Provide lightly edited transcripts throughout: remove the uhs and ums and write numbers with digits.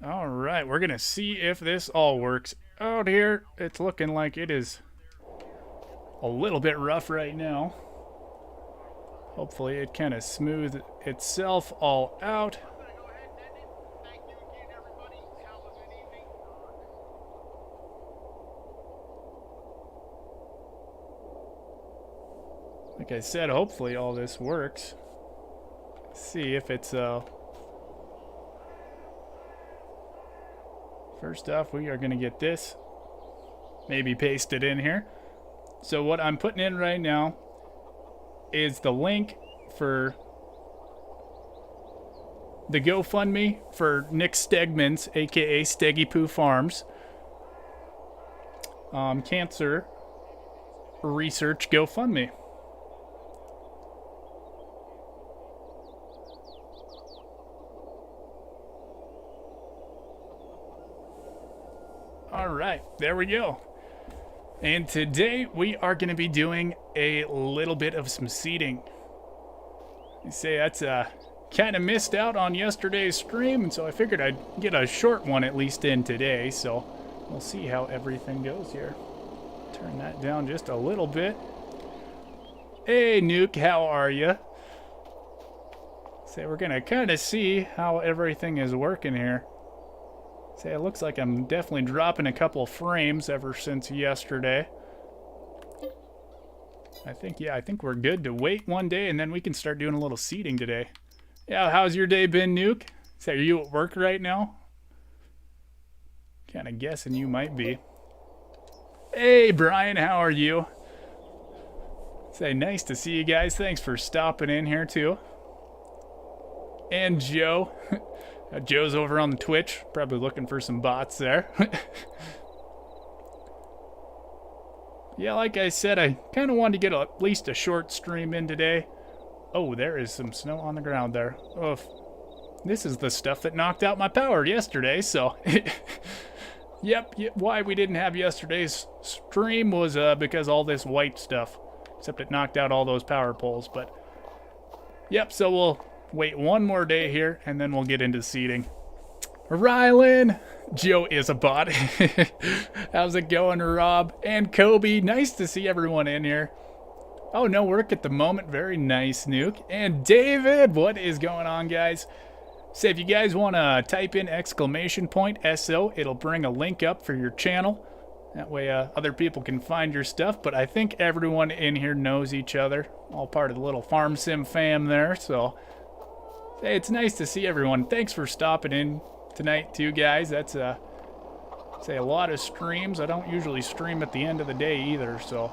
All right, we're going to see if this all works out here. It's looking like it is a little bit rough right now. Hopefully it kind of smooths itself all out. Like I said, hopefully all this works. See if it's first off, we are going to get this maybe pasted in here. So what I'm putting in right now is the link for the GoFundMe for Nick Stegmans, aka Steggy Poo Farms, cancer research GoFundMe. All right, there we go. And today we are going to be doing a little bit of some seeding. You say that's kind of missed out on yesterday's stream, and so I figured I'd get a short one at least in today. So we'll see how everything goes here. Turn that down just a little bit. Hey Nuke, how are you? Say we're going to kind of see how everything is working here. Say it looks like I'm definitely dropping a couple frames ever since yesterday. I think we're good to wait one day and then we can start doing a little seeding today. Yeah, how's your day been, Nuke? Say, are you at work right now? Kind of guessing you might be. Hey, Brian, how are you? Say, nice to see you guys. Thanks for stopping in here, too. And Joe. Joe's over on the Twitch, probably looking for some bots there. Yeah, like I said, I kind of wanted to get at least a short stream in today. Oh, there is some snow on the ground there. Oof. This is the stuff that knocked out my power yesterday, so... Yep, why we didn't have yesterday's stream was because all this white stuff. Except it knocked out all those power poles, but... Yep, so we'll wait one more day here, and then we'll get into seeding. Rylan! Joe is a bot. How's it going, Rob? And Kobe, nice to see everyone in here. Oh, no work at the moment. Very nice, Nuke. And David, what is going on, guys? So if you guys want to type in !SO, it'll bring a link up for your channel. That way other people can find your stuff. But I think everyone in here knows each other. All part of the little Farm Sim fam there, so... Hey, it's nice to see everyone. Thanks for stopping in tonight, too, guys. That's say a lot of streams. I don't usually stream at the end of the day either, so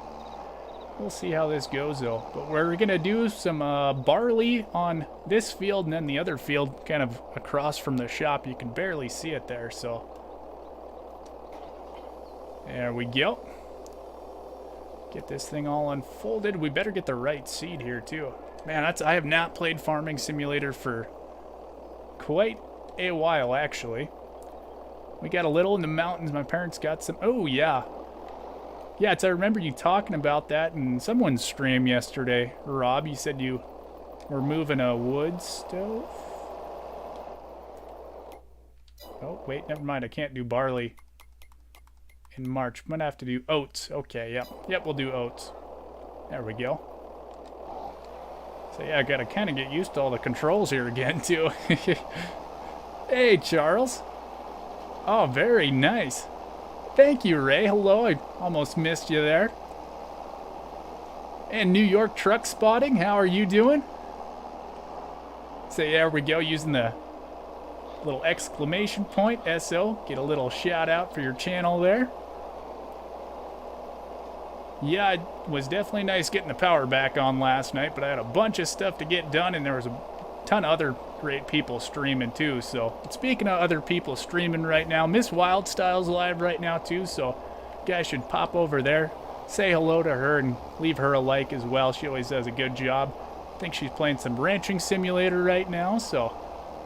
we'll see how this goes, though. But we're gonna do some barley on this field, and then the other field kind of across from the shop. You can barely see it there, so there we go. Get this thing all unfolded. We better get the right seed here, too. Man, I have not played Farming Simulator for quite a while, actually. We got a little in the mountains. My parents got some... Oh, yeah. Yeah, I remember you talking about that in someone's stream yesterday. Rob, you said you were moving a wood stove? Oh, wait, never mind. I can't do barley in March. I'm going to have to do oats. Okay, yep. Yep, we'll do oats. There we go. So yeah, I gotta kind of get used to all the controls here again, too. Hey, Charles. Oh, very nice. Thank you, Ray. Hello, I almost missed you there. And New York Truck Spotting, how are you doing? So there we go, using the little exclamation point, SO. Get a little shout out for your channel there. Yeah, it was definitely nice getting the power back on last night, but I had a bunch of stuff to get done, and there was a ton of other great people streaming too. So, speaking of other people streaming right now, Miss Wildstyle's live right now too, so you guys should pop over there, say hello to her, and leave her a like as well. She always does a good job. I think she's playing some Ranching Simulator right now, so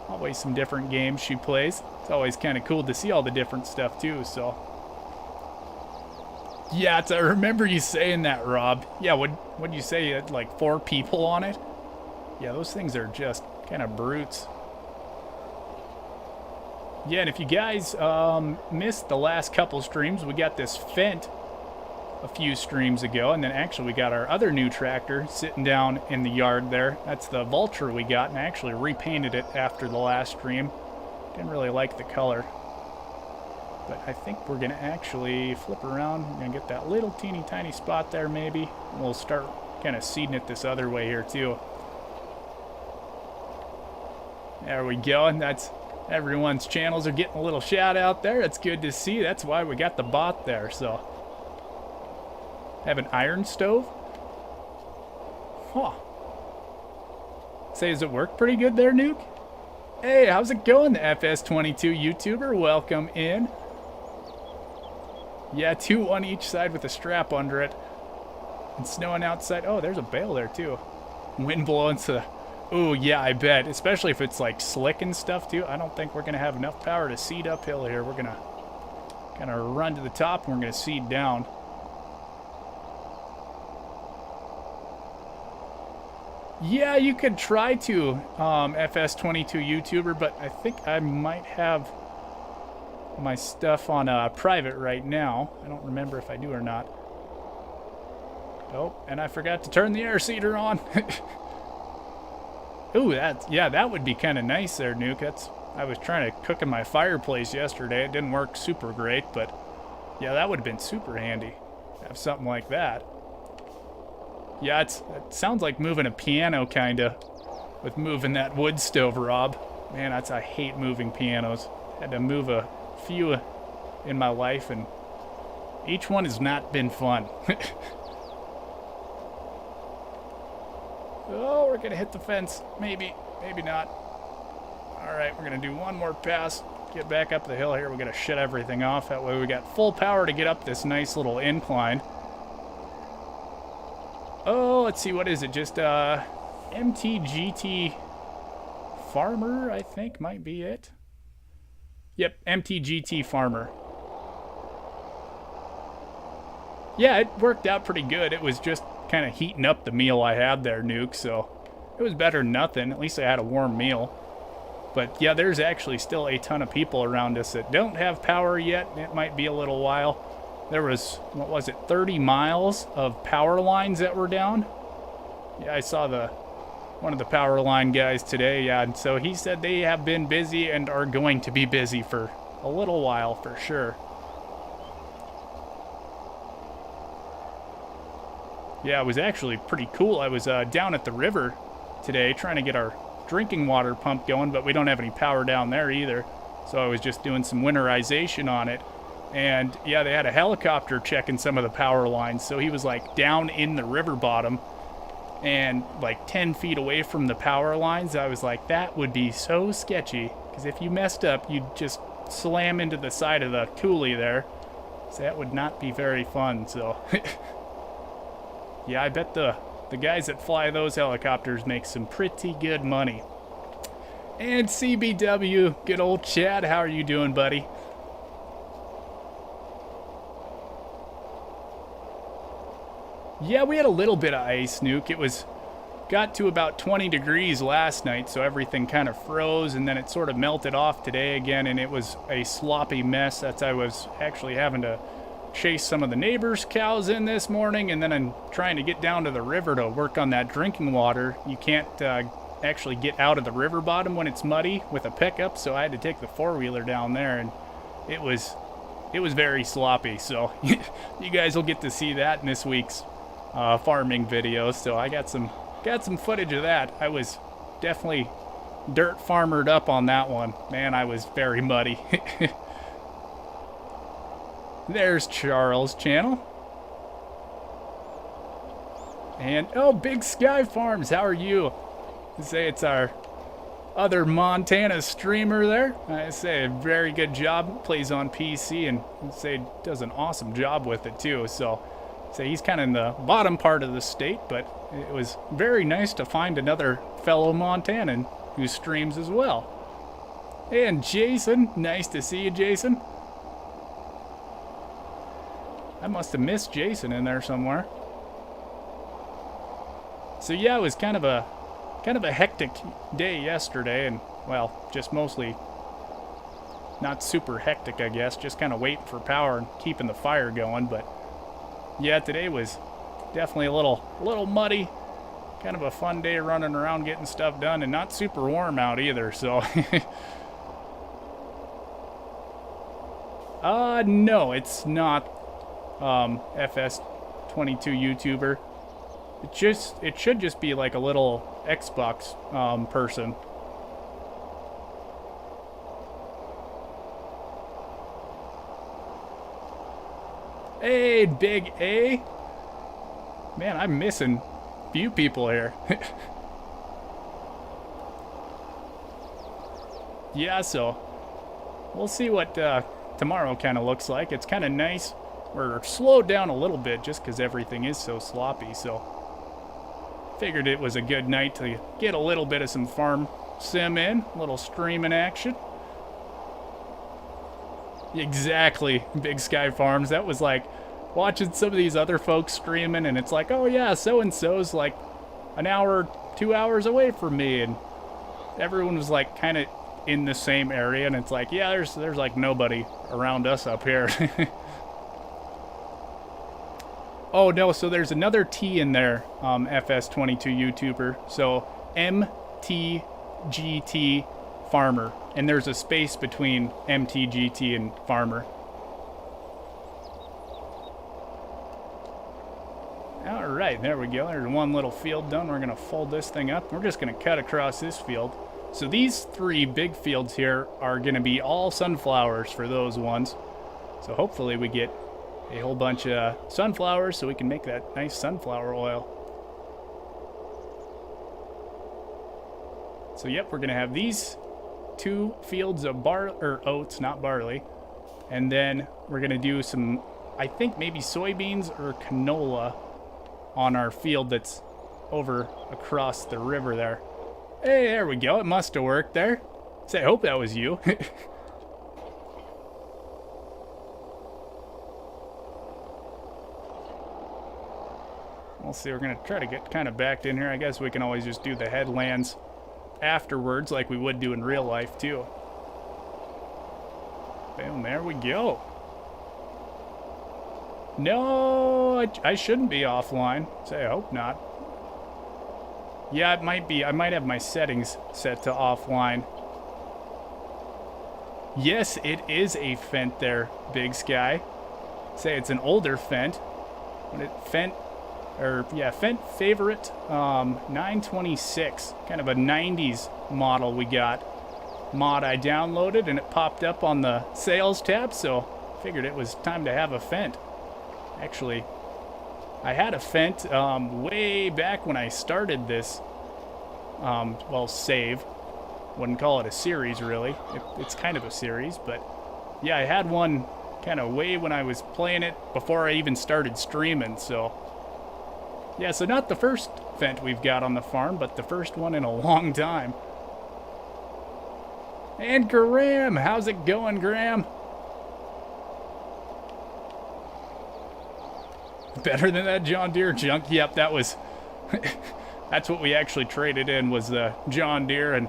always some different games she plays. It's always kind of cool to see all the different stuff too, so... Yeah, I remember you saying that, Rob. Yeah, what'd you say? You had like 4 people on it? Yeah, those things are just kind of brutes. Yeah, and if you guys missed the last couple streams, we got this Fendt a few streams ago, and then actually we got our other new tractor sitting down in the yard there. That's the Vulture we got, and I actually repainted it after the last stream. Didn't really like the color. But I think we're going to actually flip around. We're going to get that little teeny tiny spot there maybe. And we'll start kind of seeding it this other way here too. There we go, and that's everyone's channels are getting a little shout out there. It's good to see. That's why we got the bot there. So have an iron stove. Huh. Say, does it work pretty good there, Nuke? Hey, how's it going, the FS22 YouTuber? Welcome in. Yeah, 2 on each side with a strap under it. And snowing outside. Oh, there's a bale there, too. Wind blowing to the... Ooh, yeah, I bet. Especially if it's, like, slick and stuff, too. I don't think we're going to have enough power to seed uphill here. We're going to kind of run to the top, and we're going to seed down. Yeah, you could try to, FS22 YouTuber, but I think I might have my stuff on private right now. I don't remember if I do or not. Oh, and I forgot to turn the air seeder on. Ooh, that would be kind of nice there, Nuke. I was trying to cook in my fireplace yesterday. It didn't work super great, but yeah, that would have been super handy. Have something like that. Yeah, it sounds like moving a piano, kinda, with moving that wood stove, Rob. Man, I hate moving pianos. Had to move a few in my life, and each one has not been fun. Oh, we're gonna hit the fence. Maybe not. All right, we're gonna do one more pass. Get back up the hill here. We're gonna shut everything off. That way we got full power to get up this nice little incline. Oh, let's see, what is it? Just MTGT Farmer, I think, might be it. Yep, MTGT Farmer. Yeah, it worked out pretty good. It was just kind of heating up the meal I had there, Nuke, so it was better than nothing. At least I had a warm meal. But yeah, there's actually still a ton of people around us that don't have power yet. It might be a little while. There was, what was it, 30 miles of power lines that were down? Yeah, I saw one of the power line guys today, yeah, and so he said they have been busy and are going to be busy for a little while for sure. Yeah, it was actually pretty cool. I was down at the river today trying to get our drinking water pump going, but we don't have any power down there either. So I was just doing some winterization on it. And yeah, they had a helicopter checking some of the power lines. So he was like down in the river bottom and like 10 feet away from the power lines. I was like, that would be so sketchy, because if you messed up, you'd just slam into the side of the coulee there. So that would not be very fun. So yeah, I bet the guys that fly those helicopters make some pretty good money. And CBW, good old Chad, how are you doing, buddy? Yeah, we had a little bit of ice, Nuke. It got to about 20 degrees last night, so everything kind of froze, and then it sort of melted off today again, and it was a sloppy mess. I was actually having to chase some of the neighbors' cows in this morning, and then I'm trying to get down to the river to work on that drinking water. You can't actually get out of the river bottom when it's muddy with a pickup, so I had to take the four-wheeler down there, and it was very sloppy. So you guys will get to see that in this week's farming video. So I got some footage of that. I was definitely dirt farmered up on that one. Man, I was very muddy. There's Charles' channel. And, oh, Big Sky Farms, how are you? I say it's our other Montana streamer there. I say a very good job. Plays on PC, and I say does an awesome job with it too. So he's kind of in the bottom part of the state, but it was very nice to find another fellow Montanan who streams as well. And Jason, nice to see you, Jason. I must have missed Jason in there somewhere. So yeah, it was kind of a hectic day yesterday, and well, just mostly not super hectic, I guess. Just kind of waiting for power and keeping the fire going. But yeah, today was definitely a little muddy. Kind of a fun day running around getting stuff done, and not super warm out either. So no, it's not FS22 YouTuber. It should just be like a little Xbox person. Hey, Big A. Man, I'm missing a few people here. Yeah, so we'll see what tomorrow kind of looks like. It's kind of nice. We're slowed down a little bit just because everything is so sloppy, so figured it was a good night to get a little bit of some farm sim in, a little streaming action. Exactly, Big Sky Farms. That was like watching some of these other folks streaming, and it's like, oh yeah, so-and-so's like an hour, 2 hours away from me, and everyone was like kind of in the same area, and it's like, yeah, there's like nobody around us up here. Oh no, so there's another T in there, FS22 YouTuber. So MTGT Farmer, and there's a space between MTGT and Farmer. All right, there we go. There's one little field done. We're gonna fold this thing up. We're just gonna cut across this field. So these 3 big fields here are gonna be all sunflowers for those ones. So hopefully we get a whole bunch of sunflowers so we can make that nice sunflower oil. So yep, we're gonna have these 2 fields of oats, not barley, and then we're gonna do some, I think maybe soybeans or canola on our field that's over across the river there. Hey, there we go. It must have worked there. So I hope that was you. We'll see. We're going to try to get kind of backed in here. I guess we can always just do the headlands afterwards like we would do in real life too. Boom, there we go. No, I shouldn't be offline. Say, I hope not. Yeah, it might be. I might have my settings set to offline. Yes, it is a Fendt there, Big Sky. Say it's an older Fendt. Fendt Favorite 926. Kind of a 90s model we got. Mod I downloaded and it popped up on the sales tab, so figured it was time to have a Fendt. Actually, I had a Fendt way back when I started this, save. Wouldn't call it a series, really. It's kind of a series, but yeah, I had one kind of way when I was playing it before I even started streaming, so yeah, so not the first Fendt we've got on the farm, but the first one in a long time. And Graham, how's it going, Graham? Better than that John Deere junk? Yep, that was... that's what we actually traded in, was the John Deere, and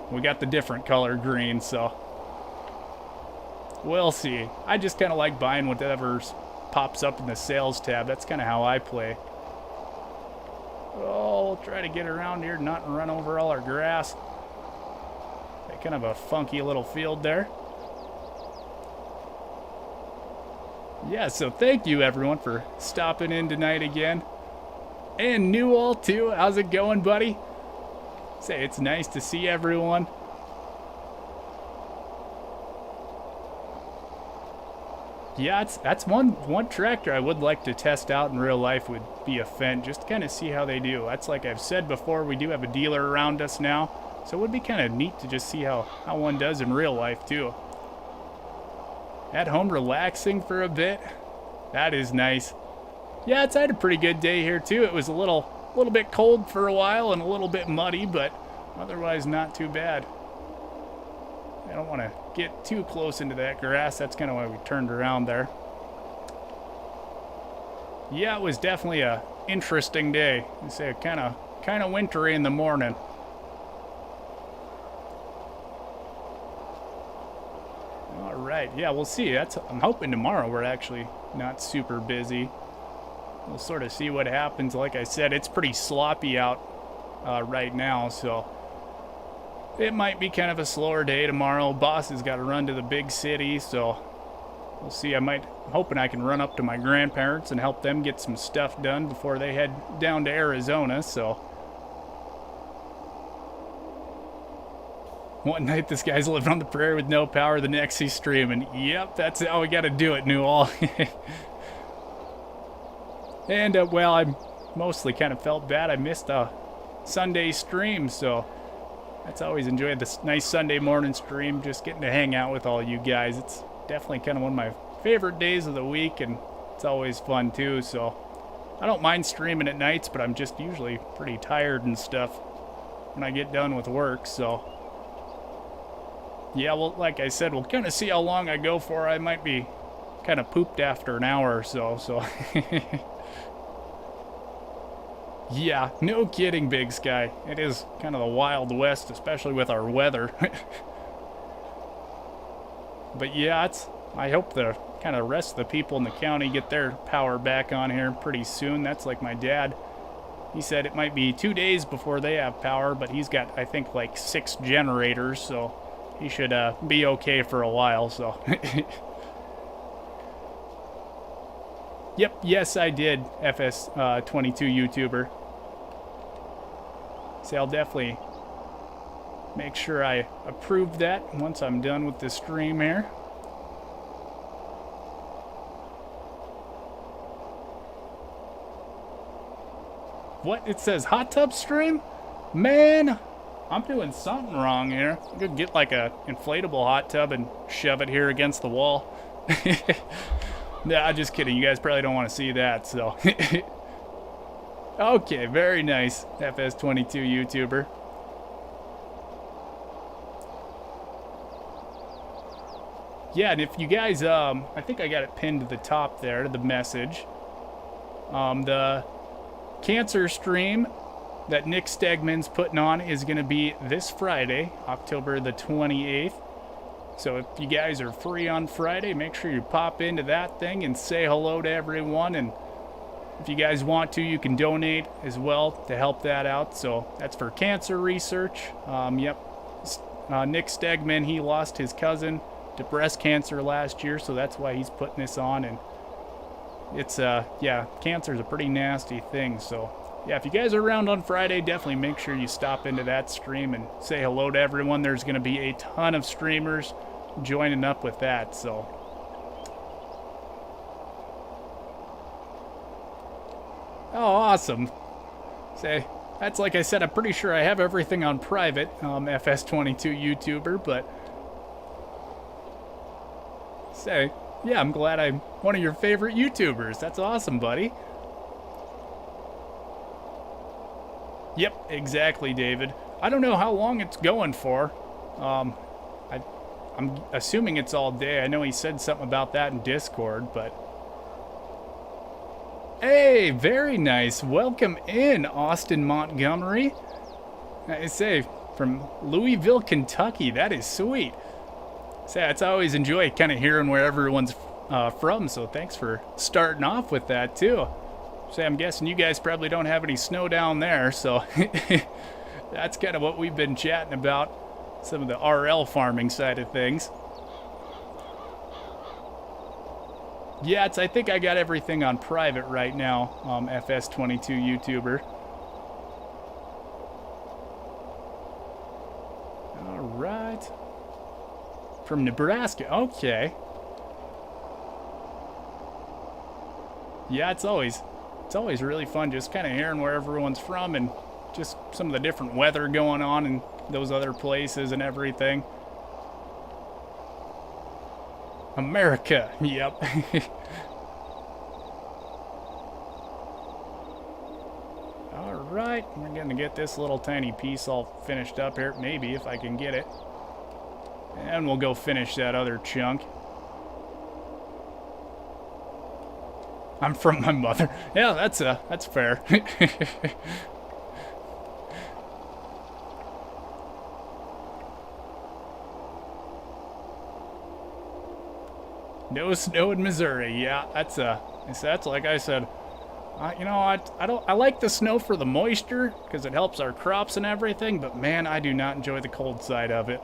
we got the different color green, so... we'll see. I just kind of like buying whatever pops up in the sales tab. That's kind of how I play. Oh, we'll try to get around here, not run over all our grass. Kind of a funky little field there. Yeah, so thank you everyone for stopping in tonight again. And Newell too. How's it going, buddy? Say it's nice to see everyone. Yeah, that's one tractor I would like to test out in real life would be a Fendt, just to kind of see how they do. That's like I've said before, we do have a dealer around us now, so it would be kind of neat to just see how one does in real life too. At home relaxing for a bit. That is nice. Yeah, it's had a pretty good day here too. It was a little bit cold for a while and a little bit muddy, but otherwise not too bad. I don't want to get too close into that grass. That's kind of why we turned around there. Yeah, it was definitely a interesting day. You say kind of wintry in the morning. yeah, we'll see. I'm hoping tomorrow we're actually not super busy. We'll sort of see what happens. Like I said, it's pretty sloppy out right now, so it might be kind of a slower day tomorrow. Boss has got to run to the big city, so we'll see. I'm hoping I can run up to my grandparents and help them get some stuff done before they head down to Arizona, so. One night this guy's living on the prairie with no power, the next he's streaming. Yep, that's how we gotta do it, Newall. And, well, I mostly kind of felt bad. I missed a Sunday stream, so that's always enjoyed this nice Sunday morning stream, just getting to hang out with all you guys. It's definitely kind of one of my favorite days of the week, and it's always fun, too, so I don't mind streaming at nights, but I'm just usually pretty tired and stuff when I get done with work, so. Yeah, well, like I said, we'll kind of see how long I go for. I might be kind of pooped after an hour or so, so. Yeah, no kidding, Big Sky. It is kind of the Wild West, especially with our weather. But yeah, I hope the kind of rest of the people in the county get their power back on here pretty soon. That's like my dad. He said it might be 2 days before they have power, but he's got, I think, like 6 generators, so he should be okay for a while, so. Yep, yes I did, FS22 YouTuber. So I'll definitely make sure I approve that once I'm done with the stream here. What? It says hot tub stream? Man, I'm doing something wrong here. I could get like a inflatable hot tub and shove it here against the wall. Nah, just kidding. You guys probably don't want to see that, so. Okay, very nice, FS22 YouTuber. Yeah, and if you guys, I think I got it pinned to the top there, the message. The cancer stream that Nick Stegman's putting on is going to be this Friday, October the 28th. So if you guys are free on Friday, make sure you pop into that thing and say hello to everyone. And if you guys want to, you can donate as well to help that out. So that's for cancer research. Yep. Nick Stegman, he lost his cousin to breast cancer last year, so that's why he's putting this on. And it's, yeah, cancer is a pretty nasty thing. So, yeah, if you guys are around on Friday, definitely make sure you stop into that stream and say hello to everyone. There's going to be a ton of streamers joining up with that, so. Oh, awesome. Say, that's like I said, I'm pretty sure I have everything on private, FS22 YouTuber, but say, yeah, I'm glad I'm one of your favorite YouTubers. That's awesome, buddy. Yep, exactly, David. I don't know how long it's going for. I'm assuming it's all day. I know he said something about that in Discord, but. Hey, very nice. Welcome in, Austin Montgomery. I say, from Louisville, Kentucky. That is sweet. Say, it's always enjoy kind of hearing where everyone's from, so thanks for starting off with that, too. Say, I'm guessing you guys probably don't have any snow down there, so that's kind of what we've been chatting about, some of the RL farming side of things. Yeah, I think I got everything on private right now, FS22 YouTuber. All right. From Nebraska, okay. Yeah, it's always really fun just kind of hearing where everyone's from and just some of the different weather going on in those other places and everything. America, yep. All right, we're gonna get this little tiny piece all finished up here, maybe if I can get it. And we'll go finish that other chunk. I'm from my mother. Yeah, that's fair. No snow in Missouri. Yeah, that's like I said. You know, I like the snow for the moisture because it helps our crops and everything. But man, I do not enjoy the cold side of it.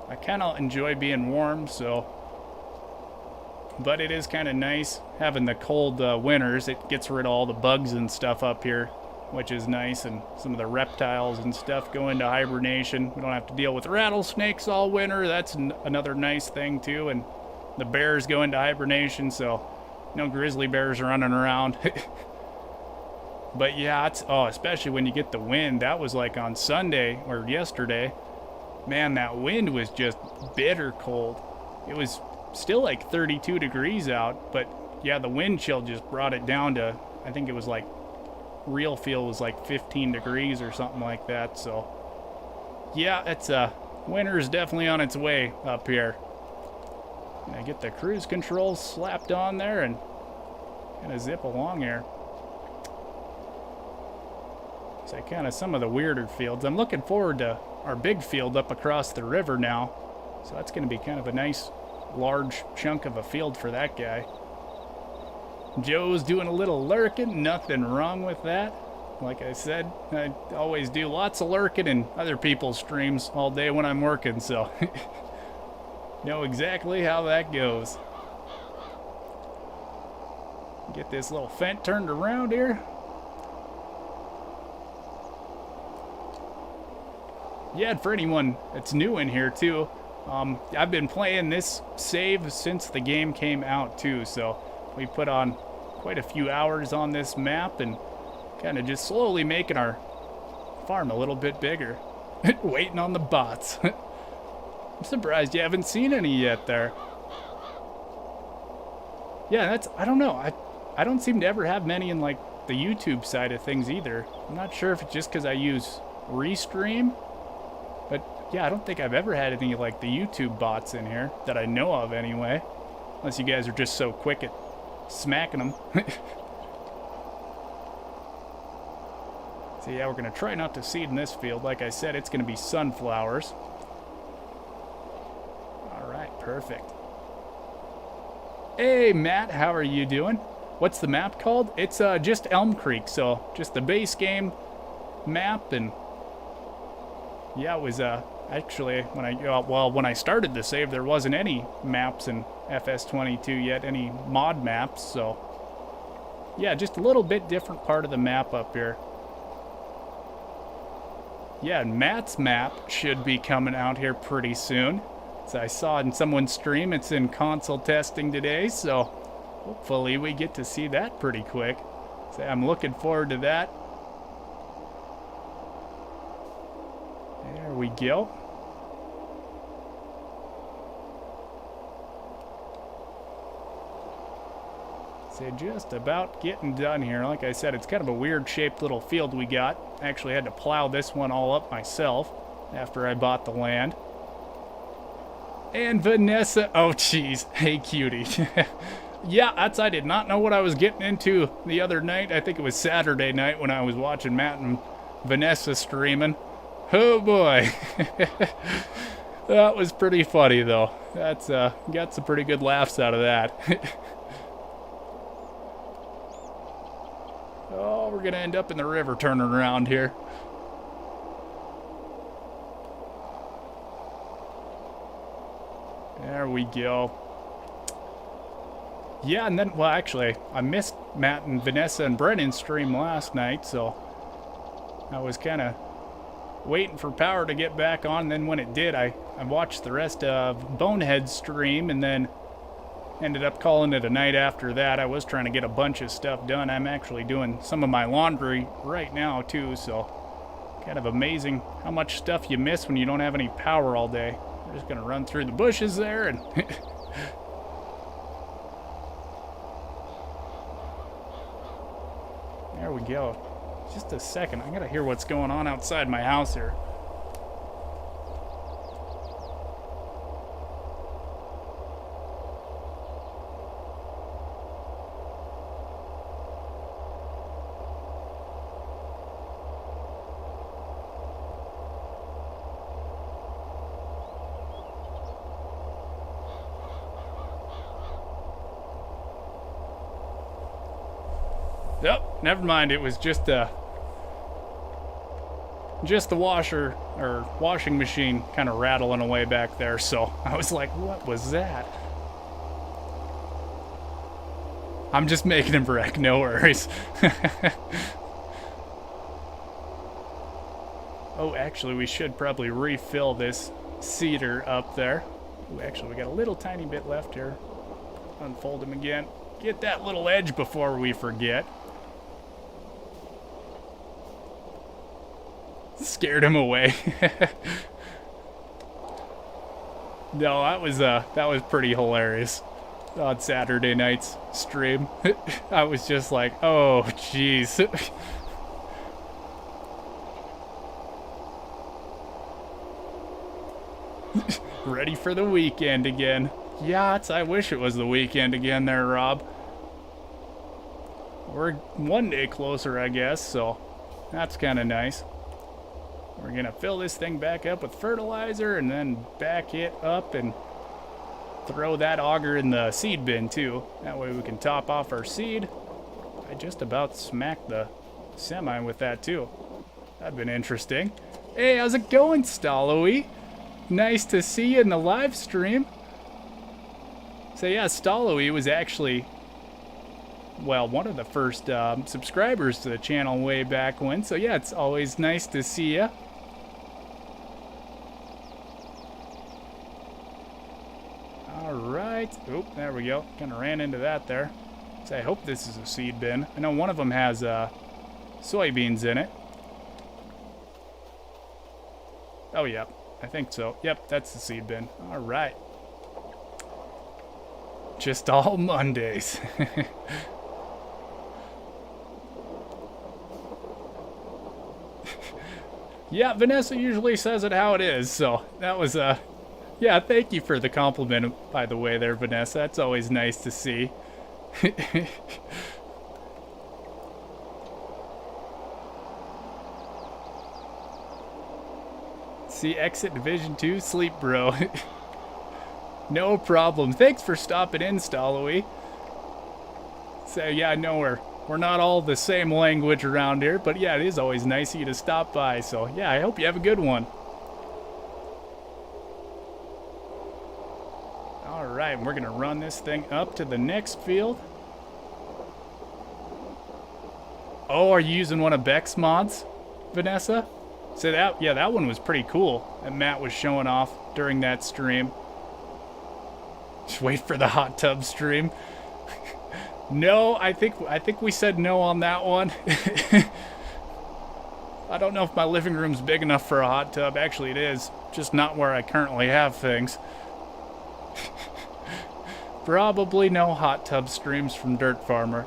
I kind of enjoy being warm, so. But it is kind of nice having the cold winters. It gets rid of all the bugs and stuff up here, which is nice, and some of the reptiles and stuff go into hibernation. We don't have to deal with rattlesnakes all winter. That's another nice thing too. And the bears go into hibernation, so no grizzly bears are running around. But yeah, especially when you get the wind. That was like on Sunday or yesterday. Man, that wind was just bitter cold. It was still like 32 degrees out, but yeah, the wind chill just brought it down to, I think it was like, real feel was like 15 degrees or something like that. So yeah, it's winter's definitely on its way up here. And I get the cruise control slapped on there and kind of zip along here. So kind of some of the weirder fields. I'm looking forward to our big field up across the river now. So that's going to be kind of a nice large chunk of a field for that guy. Joe's doing a little lurking, nothing wrong with that. Like I said, I always do lots of lurking in other people's streams all day when I'm working, so know exactly how that goes. Get this little fence turned around here. Yeah, and for anyone that's new in here too, I've been playing this save since the game came out too, so we put on quite a few hours on this map and kind of just slowly making our farm a little bit bigger. Waiting on the bots. I'm surprised you haven't seen any yet there. Yeah, I don't know. I don't seem to ever have many in like the YouTube side of things either. I'm not sure if it's just because I use Restream, but yeah, I don't think I've ever had any like the YouTube bots in here that I know of anyway. Unless you guys are just so quick at smacking them. So yeah, we're gonna try not to seed in this field. Like I said, it's gonna be sunflowers. All right, perfect. Hey Matt, how are you doing? What's the map called? It's just Elm Creek, so just the base game map. And yeah, it was actually when I started the save, there wasn't any maps in FS22 yet, any mod maps. So yeah, just a little bit different part of the map up here. Yeah, and Matt's map should be coming out here pretty soon. As I saw in someone's stream, it's in console testing today, so hopefully we get to see that pretty quick. So I'm looking forward to that. There we go. So just about getting done here. Like I said, it's kind of a weird shaped little field we got. I actually had to plow this one all up myself after I bought the land. And Vanessa, oh geez, hey cutie. Yeah, I did not know what I was getting into the other night. I think it was Saturday night when I was watching Matt and Vanessa streaming. Oh boy. That was pretty funny though. That's got some pretty good laughs out of that. Oh, we're gonna end up in the river turning around here. There we go. Yeah, and then, well, actually, I missed Matt and Vanessa and Brennan's stream last night, so I was kind of waiting for power to get back on. And then when it did, I watched the rest of Bonehead's stream and then ended up calling it a night after that. I was trying to get a bunch of stuff done. I'm actually doing some of my laundry right now, too, so kind of amazing how much stuff you miss when you don't have any power all day. We're just going to run through the bushes there and... There we go. Just a second. I got to hear what's going on outside my house here. Nope, never mind. It was just the washer or washing machine kind of rattling away back there. So I was like, what was that? I'm just making him wreck, no worries. Oh, actually, we should probably refill this cedar up there. Ooh, actually, we got a little tiny bit left here. Unfold him again. Get that little edge before we forget. Scared him away. No, that was pretty hilarious on Saturday night's stream. I was just like, oh, jeez. Ready for the weekend again. Yachts, I wish it was the weekend again there, Rob. We're one day closer, I guess, so that's kind of nice. We're gonna fill this thing back up with fertilizer and then back it up and throw that auger in the seed bin too. That way we can top off our seed. I just about smacked the semi with that too. That'd been interesting. Hey, how's it going, Stalowy? Nice to see you in the live stream. So yeah, Stalowy was actually, well, one of the first subscribers to the channel way back when. So yeah, it's always nice to see you. All right. Oh, there we go. Kind of ran into that there. So I hope this is a seed bin. I know one of them has soybeans in it. Oh, yeah. I think so. Yep, that's the seed bin. All right. Just all Mondays. Yeah, Vanessa usually says it how it is, so that was yeah, thank you for the compliment, by the way there, Vanessa. That's always nice to see. See, exit Division 2, sleep, bro. No problem. Thanks for stopping in, Stalowy. So, yeah, I know we're not all the same language around here, but yeah, it is always nice of you to stop by. So, yeah, I hope you have a good one. All right, we're going to run this thing up to the next field. Oh, are you using one of Beck's mods, Vanessa? So that, yeah, that one was pretty cool that Matt was showing off during that stream. Just wait for the hot tub stream. No, I think we said no on that one. I don't know if my living room's big enough for a hot tub. Actually, it is. Just not where I currently have things. Probably no hot tub streams from Dirt Farmer.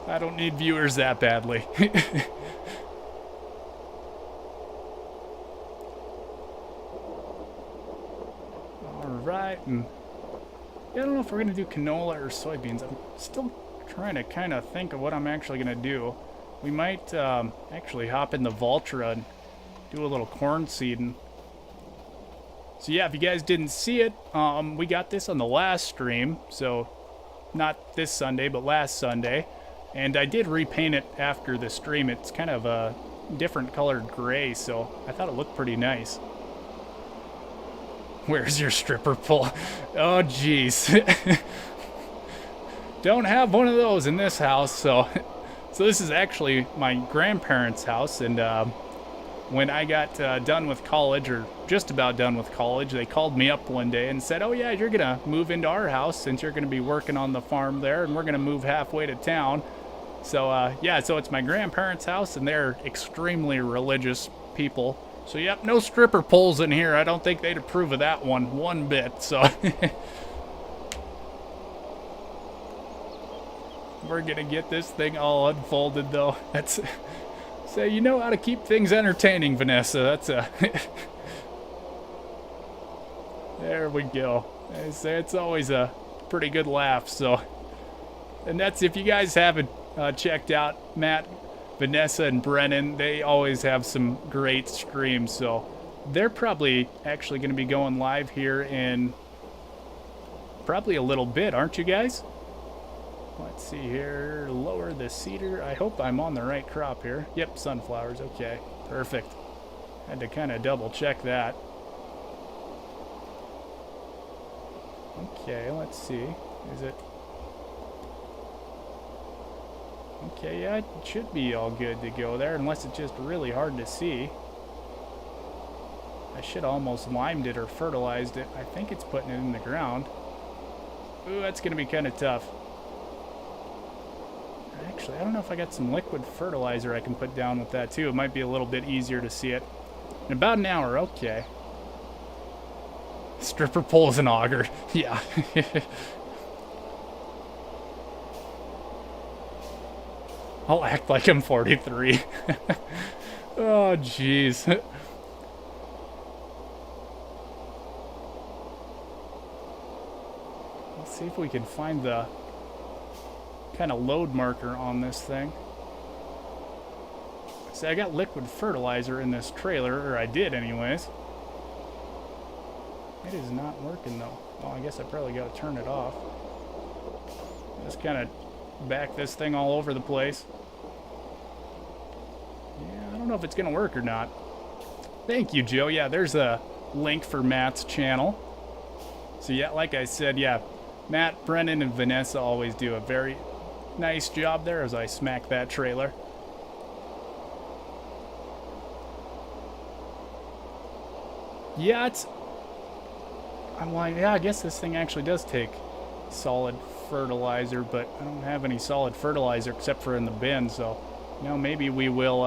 I don't need viewers that badly. Alright, and yeah, I don't know if we're going to do canola or soybeans. I'm still trying to kind of think of what I'm actually going to do. We might actually hop in the Valtra and do a little corn seeding. So yeah, if you guys didn't see it, we got this on the last stream. So not this Sunday, but last Sunday. And I did repaint it after the stream. It's kind of a different colored gray, so I thought it looked pretty nice. Where's your stripper pole? Oh, jeez. Don't have one of those in this house, so this is actually my grandparents' house, and when I got done with college, or just about done with college, they called me up one day and said, oh yeah, you're gonna move into our house since you're gonna be working on the farm there, and we're gonna move halfway to town. So yeah, so it's my grandparents' house, and they're extremely religious people. So yep, no stripper poles in here. I don't think they'd approve of that one bit, so. We're gonna get this thing all unfolded though. That's, so you know how to keep things entertaining, Vanessa. That's a, there we go. It's always a pretty good laugh, so. And that's, if you guys haven't checked out Matt, Vanessa, and Brennan, they always have some great streams, so they're probably actually going to be going live here in probably a little bit, aren't you guys? Let's see here. Lower the cedar. I hope I'm on the right crop here. Yep, sunflowers. Okay, perfect. Had to kind of double check that. Okay, let's see. Is it... Okay, yeah, it should be all good to go there, unless it's just really hard to see. I should almost limed it or fertilized it. I think it's putting it in the ground. Ooh, that's going to be kind of tough. Actually, I don't know if I got some liquid fertilizer I can put down with that too. It might be a little bit easier to see it. In about an hour, okay. Stripper pole is an auger. Yeah. I'll act like I'm 43. Oh, jeez. Let's see if we can find the kind of load marker on this thing. See, I got liquid fertilizer in this trailer, or I did anyways. It is not working though. Well, I guess I probably got to turn it off. Just kind of back this thing all over the place. Yeah, I don't know if it's going to work or not. Thank you, Joe. Yeah, there's a link for Matt's channel. So yeah, like I said, yeah, Matt, Brennan, and Vanessa always do a very nice job there as I smack that trailer. Yeah, it's... I'm like, yeah, I guess this thing actually does take solid fertilizer, but I don't have any solid fertilizer except for in the bin, so, you know, maybe we will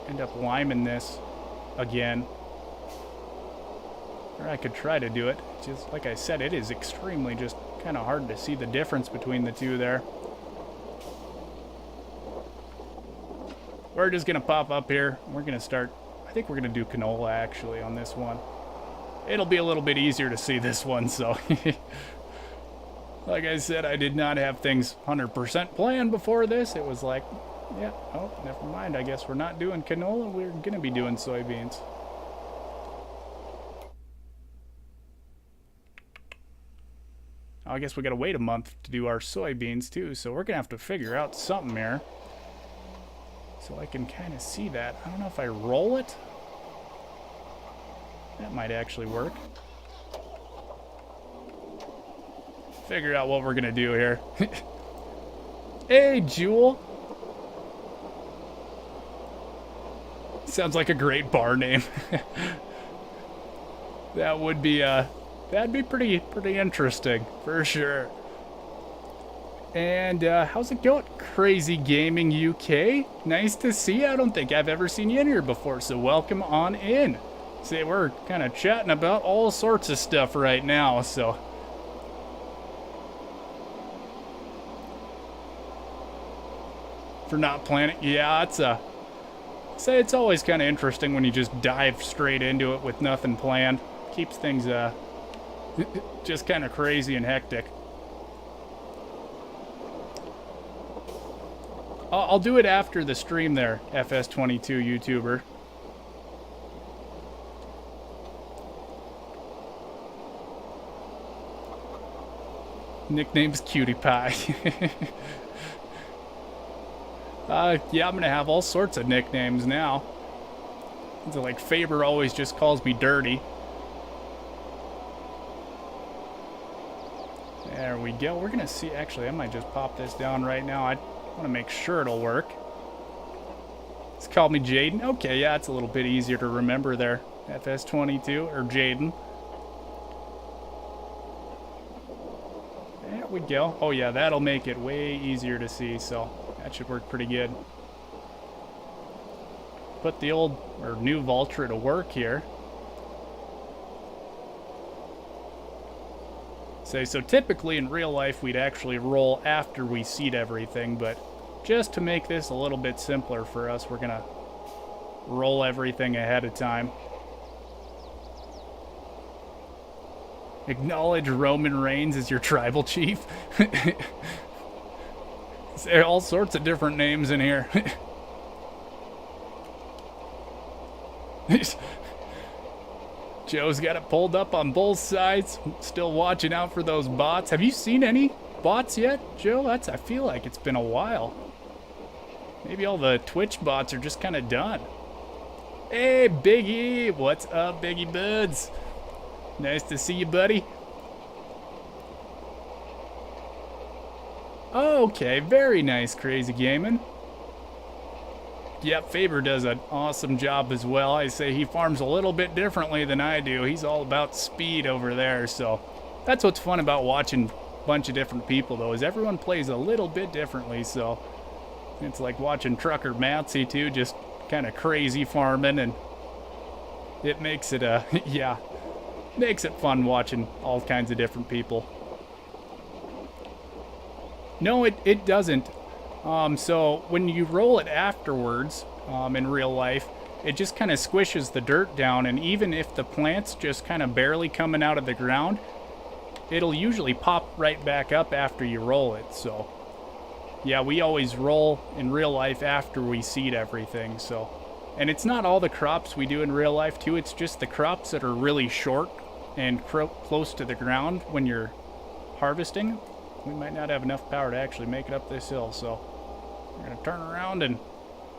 end up liming this again. Or I could try to do it. Just like I said, it is extremely just kind of hard to see the difference between the two there. We're just going to pop up here. We're going to start, I think we're going to do canola actually on this one. It'll be a little bit easier to see this one, so. Like I said, I did not have things 100% planned before this. It was like, yeah, oh, never mind. I guess we're not doing canola. We're going to be doing soybeans. I guess we got to wait a month to do our soybeans too, so we're going to have to figure out something here. So I can kind of see that. I don't know if I roll it. That might actually work. Figure out what we're going to do here. Hey, Jewel. Sounds like a great bar name. That would be, that'd be pretty interesting, for sure. And, how's it going? Crazy Gaming UK? Nice to see you. I don't think I've ever seen you in here before, so welcome on in. See, we're kind of chatting about all sorts of stuff right now, so. For not planning, yeah, say it's always kind of interesting when you just dive straight into it with nothing planned. Keeps things, just kind of crazy and hectic. I'll do it after the stream there, FS22 YouTuber. Nickname's Cutie Pie. Yeah, I'm gonna have all sorts of nicknames now. So, like, Faber always just calls me Dirty. There we go. We're gonna see. Actually, I might just pop this down right now. I want to make sure it'll work. It's called me Jaden. Okay, yeah, it's a little bit easier to remember there. FS22 or Jaden. There we go. Oh yeah, that'll make it way easier to see, so that should work pretty good. Put the old or new Valtra to work here. So typically in real life we'd actually roll after we seed everything, but just to make this a little bit simpler for us, we're gonna roll everything ahead of time. Acknowledge Roman Reigns as your tribal chief. There are all sorts of different names in here. Joe's got it pulled up on both sides. Still watching out for those bots. Have you seen any bots yet, Joe? I feel like it's been a while. Maybe all the Twitch bots are just kind of done. Hey, Biggie! What's up, Biggie Buds? Nice to see you, buddy. Okay, very nice, Crazy Gaming. Yep, Faber does an awesome job as well. I say he farms a little bit differently than I do. He's all about speed over there, so that's what's fun about watching a bunch of different people, though, is everyone plays a little bit differently, so it's like watching Trucker Matsy, too, just kind of crazy farming, and it makes it, yeah, makes it fun watching all kinds of different people. No, it doesn't. So when you roll it afterwards, in real life, it just kind of squishes the dirt down, and even if the plant's just kind of barely coming out of the ground, it'll usually pop right back up after you roll it. So yeah, we always roll in real life after we seed everything. So, and it's not all the crops we do in real life too, it's just the crops that are really short and close to the ground when you're harvesting. We might not have enough power to actually make it up this hill, so we're going to turn around and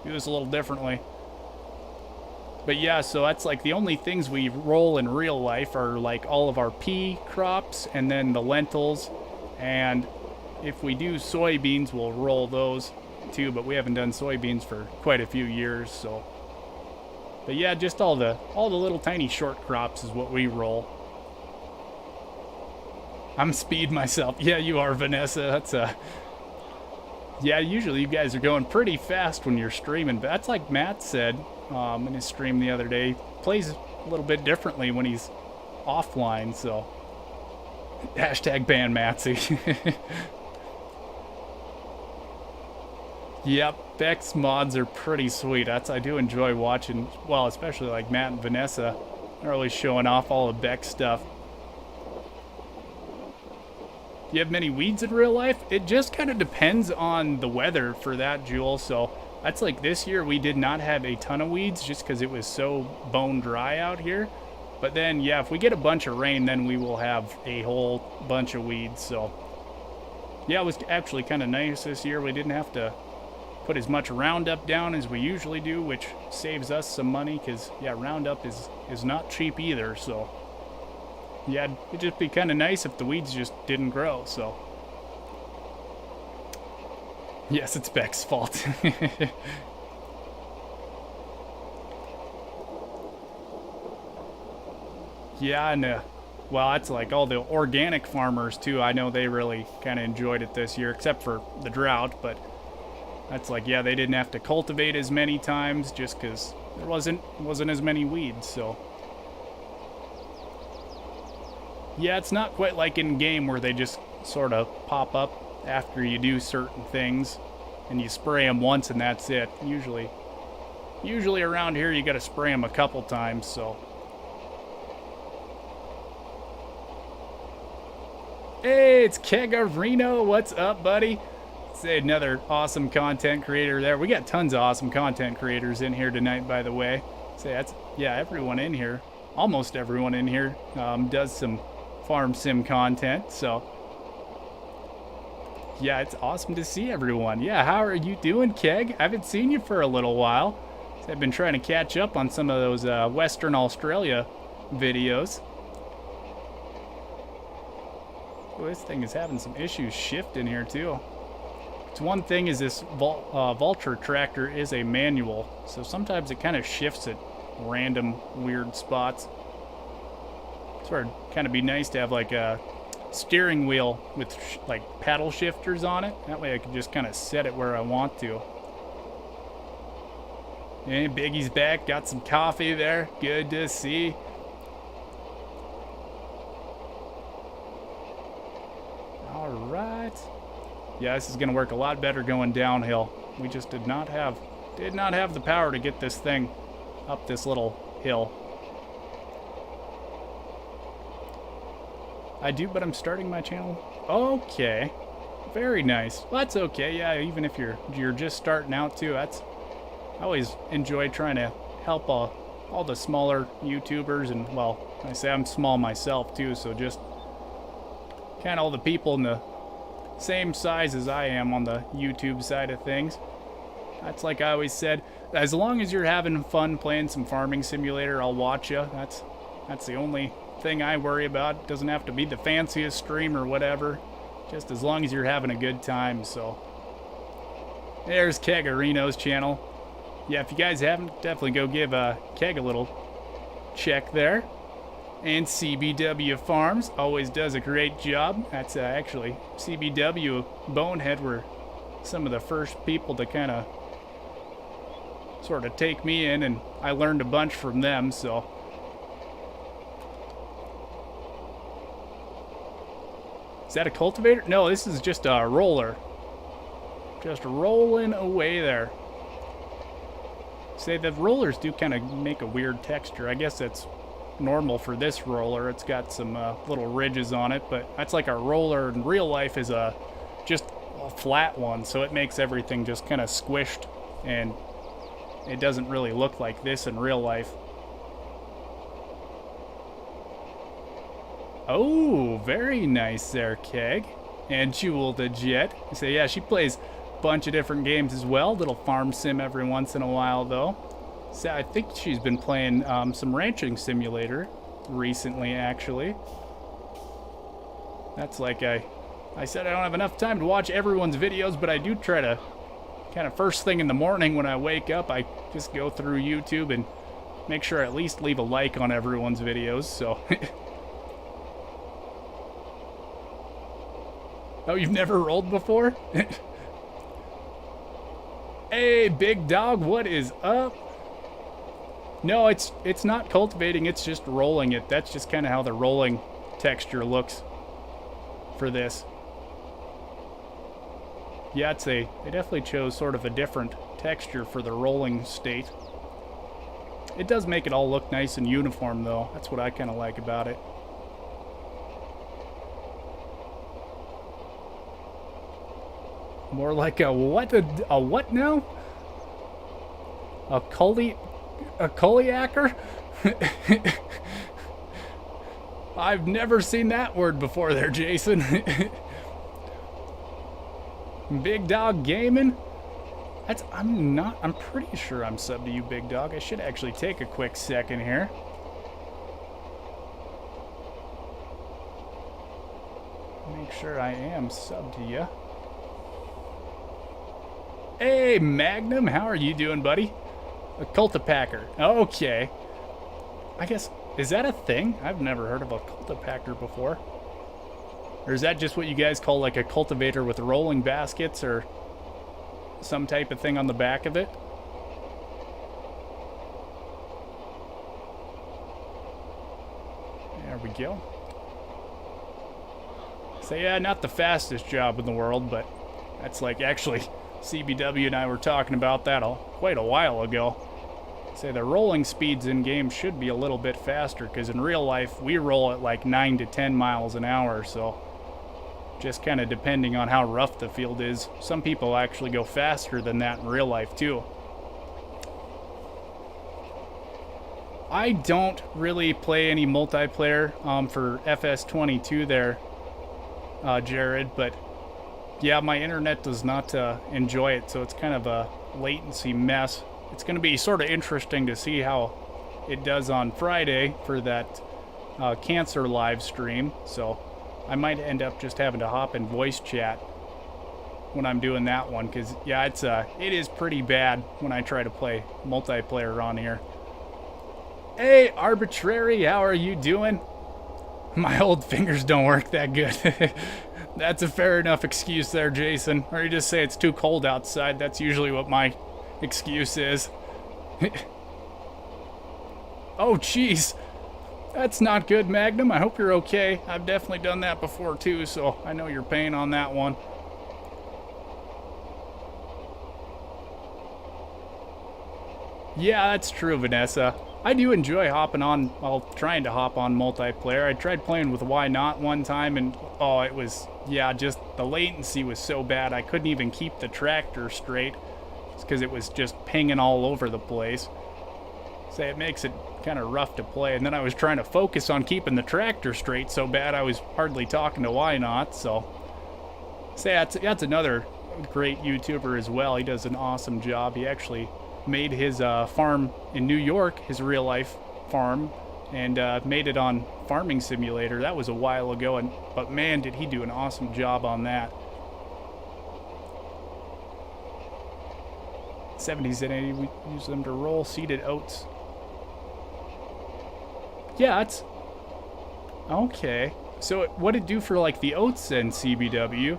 do this a little differently. But yeah, so that's like the only things we roll in real life are like all of our pea crops and then the lentils. And if we do soybeans, we'll roll those too, but we haven't done soybeans for quite a few years, so. But yeah, just all the little tiny short crops is what we roll. I'm speed myself. Yeah, you are, Vanessa. That's yeah, usually you guys are going pretty fast when you're streaming, but that's like Matt said in his stream the other day. Plays a little bit differently when he's offline, so. Hashtag ban Matsy. Yep, Beck's mods are pretty sweet. I do enjoy watching, well, especially like Matt and Vanessa. They're always showing off all of Beck's stuff. Do you have many weeds in real life? It just kind of depends on the weather for that, Jewel. So that's like this year we did not have a ton of weeds just because it was so bone dry out here. But then, yeah, if we get a bunch of rain, then we will have a whole bunch of weeds. So, yeah, it was actually kind of nice this year. We didn't have to put as much Roundup down as we usually do, which saves us some money because, yeah, Roundup is not cheap either, so. Yeah, it'd just be kind of nice if the weeds just didn't grow, so. Yes, it's Beck's fault. Yeah, and well, that's like all the organic farmers too. I know they really kind of enjoyed it this year, except for the drought, but that's like, yeah, they didn't have to cultivate as many times just because there wasn't as many weeds, so. Yeah, it's not quite like in game where they just sort of pop up after you do certain things and you spray them once and that's it. Usually around here you got to spray them a couple times, so. Hey, it's Kegarino. What's up, buddy? Say another awesome content creator there. We got tons of awesome content creators in here tonight, by the way. Say that's, yeah, everyone in here, almost everyone in here does some farm sim content, so yeah, it's awesome to see everyone. Yeah, how are you doing, Keg? I haven't seen you for a little while. I've been trying to catch up on some of those Western Australia videos. Oh, this thing is having some issues shifting here too. It's one thing is this Vulture tractor is a manual, so sometimes it kind of shifts at random weird spots. Sort of kind of be nice to have like a steering wheel with like paddle shifters on it. That way I can just kind of set it where I want to. Hey, Biggie's back. Got some coffee there. Good to see. All right. Yeah, this is going to work a lot better going downhill. We just did not have the power to get this thing up this little hill. I do, but I'm starting my channel. Okay. Very nice. Well, that's okay. Yeah, even if you're just starting out too, I always enjoy trying to help all the smaller YouTubers, and well, I say I'm small myself too, so just kind of all the people in the same size as I am on the YouTube side of things. That's like I always said, as long as you're having fun playing some Farming Simulator, I'll watch you. That's the only thing I worry about. It doesn't have to be the fanciest stream or whatever, just as long as you're having a good time. So there's Kegarino's channel. Yeah, if you guys haven't, definitely go give Keg a little check there. And CBW Farms always does a great job. That's actually CBW Bonehead were some of the first people to kind of sort of take me in, and I learned a bunch from them. So is that a cultivator? No, this is just a roller. Just rolling away there. Say the rollers do kind of make a weird texture. I guess that's normal for this roller. It's got some little ridges on it, but that's like a roller in real life is just a flat one, so it makes everything just kind of squished, and it doesn't really look like this in real life. Oh, very nice there, Keg. And Jewel the Jet. So yeah, she plays a bunch of different games as well. Little farm sim every once in a while, though. So I think she's been playing some Ranching Simulator recently, actually. That's like I said, I don't have enough time to watch everyone's videos, but I do try to kind of first thing in the morning when I wake up, I just go through YouTube and make sure I at least leave a like on everyone's videos. So oh, you've never rolled before? Hey, big dog, what is up? No, it's not cultivating, it's just rolling it. That's just kind of how the rolling texture looks for this. Yeah, they definitely chose sort of a different texture for the rolling state. It does make it all look nice and uniform, though. That's what I kind of like about it. More like a what now? A coliacker? I've never seen that word before there, Jason. Big Dog Gaming? I'm pretty sure I'm subbed to you, Big Dog. I should actually take a quick second here. Make sure I am subbed to you. Hey, Magnum, how are you doing, buddy? A cultipacker. Okay. I guess, is that a thing? I've never heard of a cultipacker before. Or is that just what you guys call like a cultivator with rolling baskets or some type of thing on the back of it? There we go. So yeah, not the fastest job in the world, but that's like actually CBW and I were talking about that quite a while ago. Say the rolling speeds in game should be a little bit faster, because in real life we roll at like 9 to 10 miles an hour, so just kind of depending on how rough the field is. Some people actually go faster than that in real life too. I don't really play any multiplayer for FS22 there, Jared, but yeah, my internet does not enjoy it, so it's kind of a latency mess. It's going to be sort of interesting to see how it does on Friday for that cancer live stream, so I might end up just having to hop in voice chat when I'm doing that one, because yeah, it is pretty bad when I try to play multiplayer on here. Hey, Arbitrary, how are you doing? My old fingers don't work that good. That's a fair enough excuse there, Jason. Or you just say it's too cold outside. That's usually what my excuse is. Oh, jeez. That's not good, Magnum. I hope you're okay. I've definitely done that before, too, so I know your pain on that one. Yeah, that's true, Vanessa. I do enjoy hopping on, well, trying to hop on multiplayer. I tried playing with Why Not one time, and oh, it was, yeah, just the latency was so bad I couldn't even keep the tractor straight, because it was just pinging all over the place. So it makes it kind of rough to play. And then I was trying to focus on keeping the tractor straight so bad I was hardly talking to Why Not, so So that's another great YouTuber as well. He does an awesome job. He actually made his farm in New York, his real life farm, and made it on Farming Simulator. That was a while ago, but man, did he do an awesome job on that. 70s and 80s, we use them to roll seeded oats. Yeah, it's okay. So what did it do for like the oats in CBW?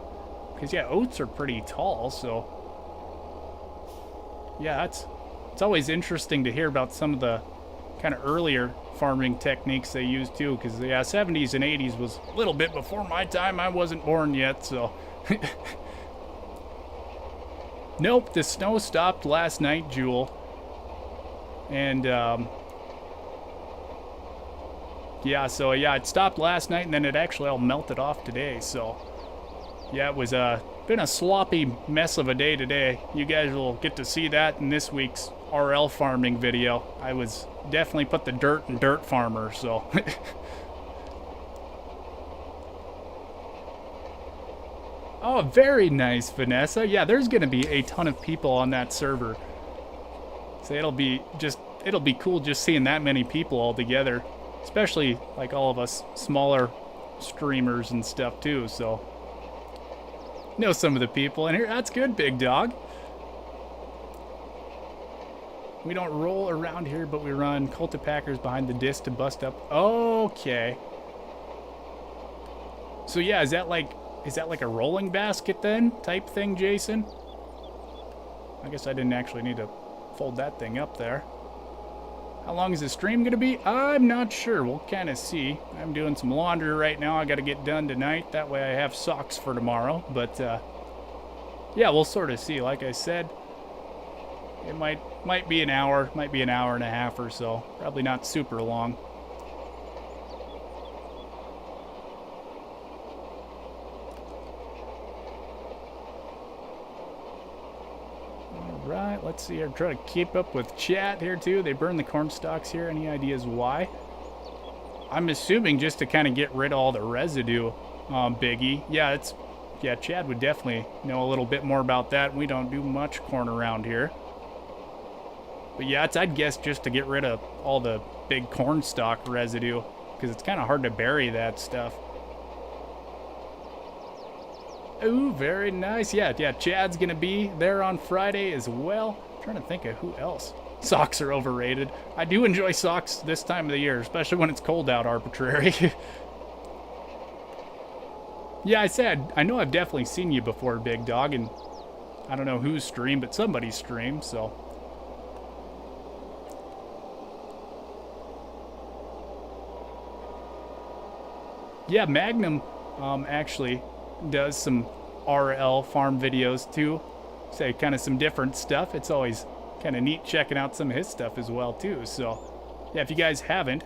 Because yeah, oats are pretty tall, so yeah, it's always interesting to hear about some of the kind of earlier farming techniques they used too. Because yeah, 70s and 80s was a little bit before my time. I wasn't born yet, so. Nope, the snow stopped last night, Jewel. And, yeah, so, yeah, it stopped last night, and then it actually all melted off today, so. Yeah, it was, been a sloppy mess of a day today. You guys will get to see that in this week's RL farming video. I was definitely put the dirt in Dirt Farmer, so. Oh, very nice, Vanessa. Yeah, there's going to be a ton of people on that server. So it'll be cool just seeing that many people all together. Especially, like, all of us smaller streamers and stuff, too, so. Know some of the people in here. That's good, big dog. We don't roll around here, but we run cultipackers behind the disc to bust up. Okay. So, yeah, is that like a rolling basket then type thing, Jason? I guess I didn't actually need to fold that thing up there. How long is the stream going to be? I'm not sure. We'll kind of see. I'm doing some laundry right now. I got to get done tonight. That way I have socks for tomorrow. But, yeah, we'll sort of see. Like I said, it might be an hour. Might be an hour and a half or so. Probably not super long. Right, let's see here. Try to keep up with chat here too. They burn the corn stalks here. Any ideas why? I'm assuming just to kind of get rid of all the residue, Biggie. Yeah, Chad would definitely know a little bit more about that. We don't do much corn around here. But yeah, I'd guess just to get rid of all the big corn stalk residue, because it's kind of hard to bury that stuff. Ooh, very nice. Yeah, Chad's going to be there on Friday as well. I'm trying to think of who else. Socks are overrated. I do enjoy socks this time of the year, especially when it's cold out, arbitrary. Yeah, I know I've definitely seen you before, big dog, and I don't know whose stream, but somebody's stream, so. Yeah, Magnum actually does some RL farm videos too. Say kind of some different stuff. It's always kind of neat checking out some of his stuff as well too. So yeah, if you guys haven't,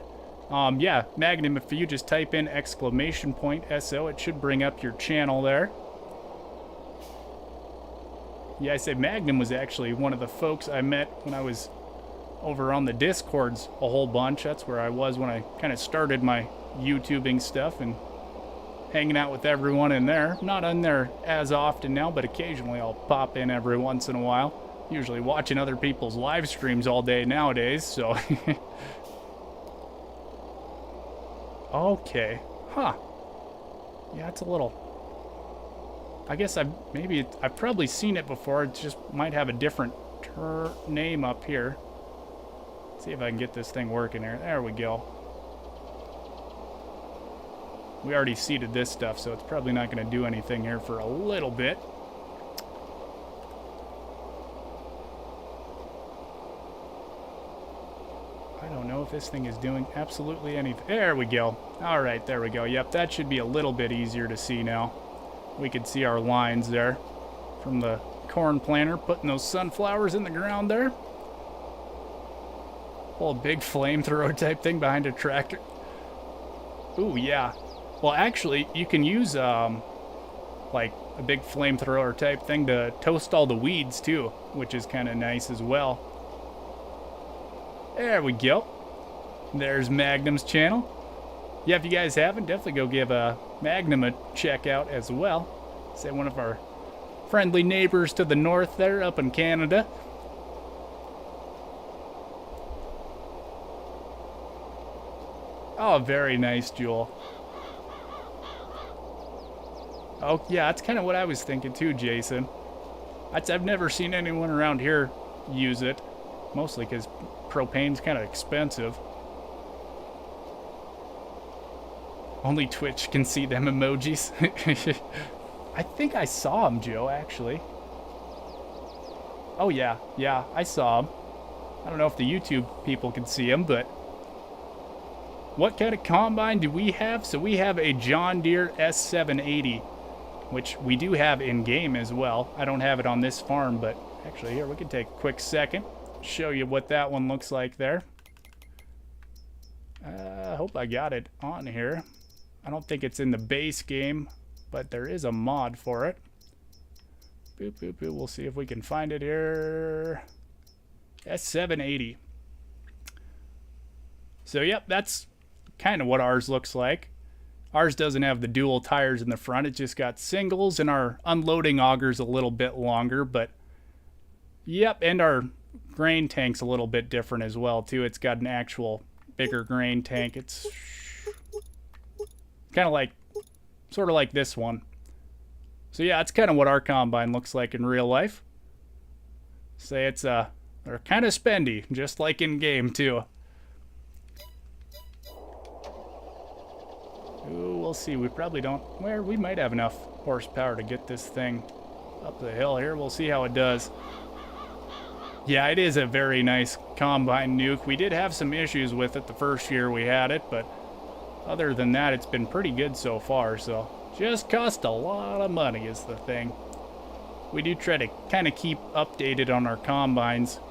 yeah, Magnum, if you just type in !SO, it should bring up your channel there. Yeah, I said Magnum was actually one of the folks I met when I was over on the Discords a whole bunch. That's where I was when I kind of started my YouTubing stuff and hanging out with everyone in there. Not in there as often now, but occasionally I'll pop in every once in a while. Usually watching other people's live streams all day nowadays, so. Okay. Huh. Yeah, it's a little. I guess I've probably seen it before. It just might have a different name up here. See if I can get this thing working here. There we go. We already seeded this stuff, so it's probably not going to do anything here for a little bit. I don't know if this thing is doing absolutely anything. There we go. All right, there we go. Yep, that should be a little bit easier to see now. We can see our lines there from the corn planter, putting those sunflowers in the ground there. Pull a big flamethrower type thing behind a tractor. Ooh, yeah. Well, actually, you can use, like, a big flamethrower type thing to toast all the weeds, too, which is kind of nice as well. There we go. There's Magnum's channel. Yeah, if you guys haven't, definitely go give Magnum a check out as well. Say one of our friendly neighbors to the north there up in Canada. Oh, very nice, Jewel. Oh, yeah, that's kind of what I was thinking too, Jason. I've never seen anyone around here use it, mostly because propane's kind of expensive. Only Twitch can see them emojis. I think I saw him, Joe, actually. Oh, yeah, I saw him. I don't know if the YouTube people can see him, but... What kind of combine do we have? So we have a John Deere S780, which we do have in-game as well. I don't have it on this farm, but actually here, we can take a quick second, show you what that one looks like there. I hope I got it on here. I don't think it's in the base game, but there is a mod for it. Boop, boop, boop. We'll see if we can find it here. S780. So, yep, that's kind of what ours looks like. Ours doesn't have the dual tires in the front. It just got singles, and our unloading auger's a little bit longer, but yep, and our grain tank's a little bit different as well, too. It's got an actual bigger grain tank. It's kind of like, sort of like this one. So yeah, that's kind of what our combine looks like in real life. Say it's, they're kind of spendy, just like in game, too. Ooh, we'll see. We probably don't... Well, we might have enough horsepower to get this thing up the hill here. We'll see how it does. Yeah, it is a very nice combine nuke. We did have some issues with it the first year we had it, but other than that, it's been pretty good so far. So, just cost a lot of money is the thing. We do try to kind of keep updated on our combines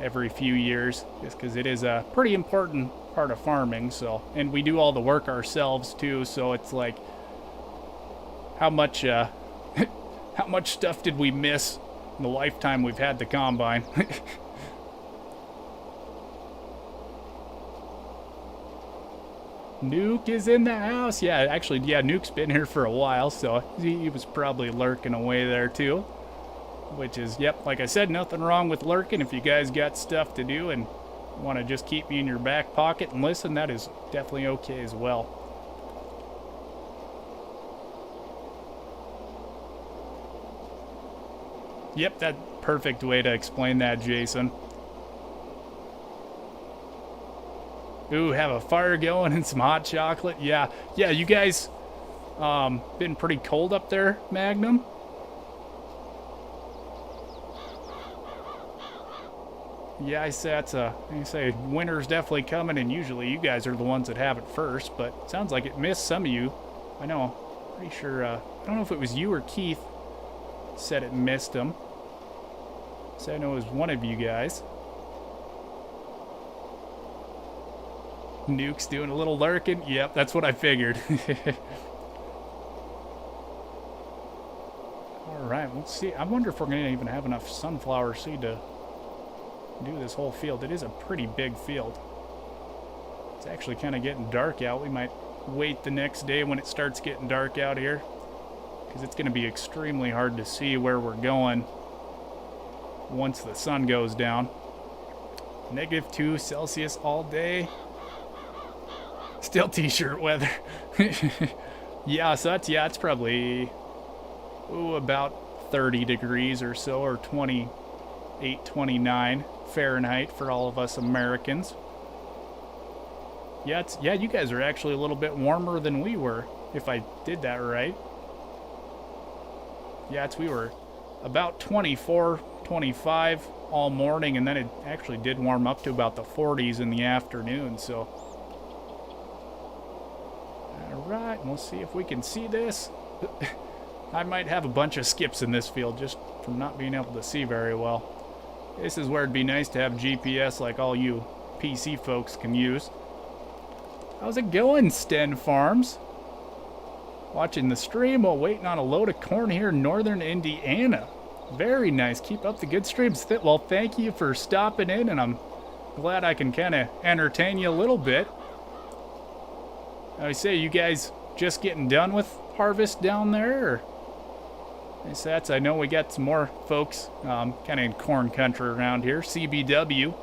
every few years, just because it is a pretty important part of farming. So, and we do all the work ourselves too, so it's like how much how much stuff did we miss in the lifetime we've had the combine. Nuke is in the house. Yeah, actually, yeah, Nuke's been here for a while, so he was probably lurking away there too, which is, yep, like I said, nothing wrong with lurking. If you guys got stuff to do and want to just keep me in your back pocket and listen, that is definitely okay as well. Yep, that perfect way to explain that, Jason. Ooh, have a fire going and some hot chocolate. Yeah, you guys been pretty cold up there, Magnum? Yeah, I say winter's definitely coming, and usually you guys are the ones that have it first, but it sounds like it missed some of you. I know, pretty sure, I don't know if it was you or Keith said it missed them. So I know it was one of you guys. Nuke's doing a little lurking. Yep, that's what I figured. Alright, let's see. I wonder if we're going to even have enough sunflower seed to do this whole field. It is a pretty big field. It's actually kind of getting dark out. We might wait the next day when it starts getting dark out here, because it's going to be extremely hard to see where we're going once the sun goes down. -2 Celsius all day. Still t-shirt weather. Yeah, so it's probably about 30 degrees or so, or 28, 29 Fahrenheit for all of us Americans. Yeah, you guys are actually a little bit warmer than we were, if I did that right. Yeah, we were about 24, 25 all morning, and then it actually did warm up to about the 40s in the afternoon, so. Alright, we'll see if we can see this. I might have a bunch of skips in this field just from not being able to see very well. This is where it'd be nice to have GPS like all you PC folks can use. How's it going, Sten Farms? Watching the stream while waiting on a load of corn here in northern Indiana. Very nice. Keep up the good streams. Well, thank you for stopping in, and I'm glad I can kind of entertain you a little bit. I say, you guys just getting done with harvest down there? Or? So that's, I know we got some more folks kind of in corn country around here. CBW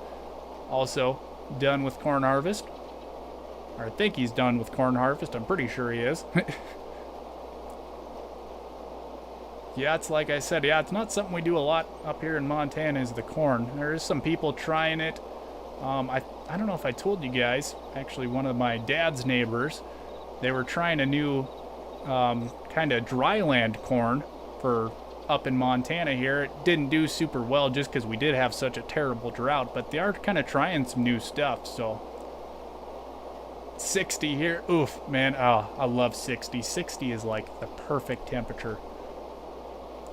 also done with corn harvest. Or I think he's done with corn harvest. I'm pretty sure he is. Yeah, it's like I said, yeah, it's not something we do a lot up here in Montana is the corn. There is some people trying it. I don't know if I told you guys, actually one of my dad's neighbors, they were trying a new kind of dryland corn for up in Montana here. It didn't do super well just because we did have such a terrible drought, but they are kind of trying some new stuff, so 60 here. Oof, man. Oh, I love 60. 60 is like the perfect temperature.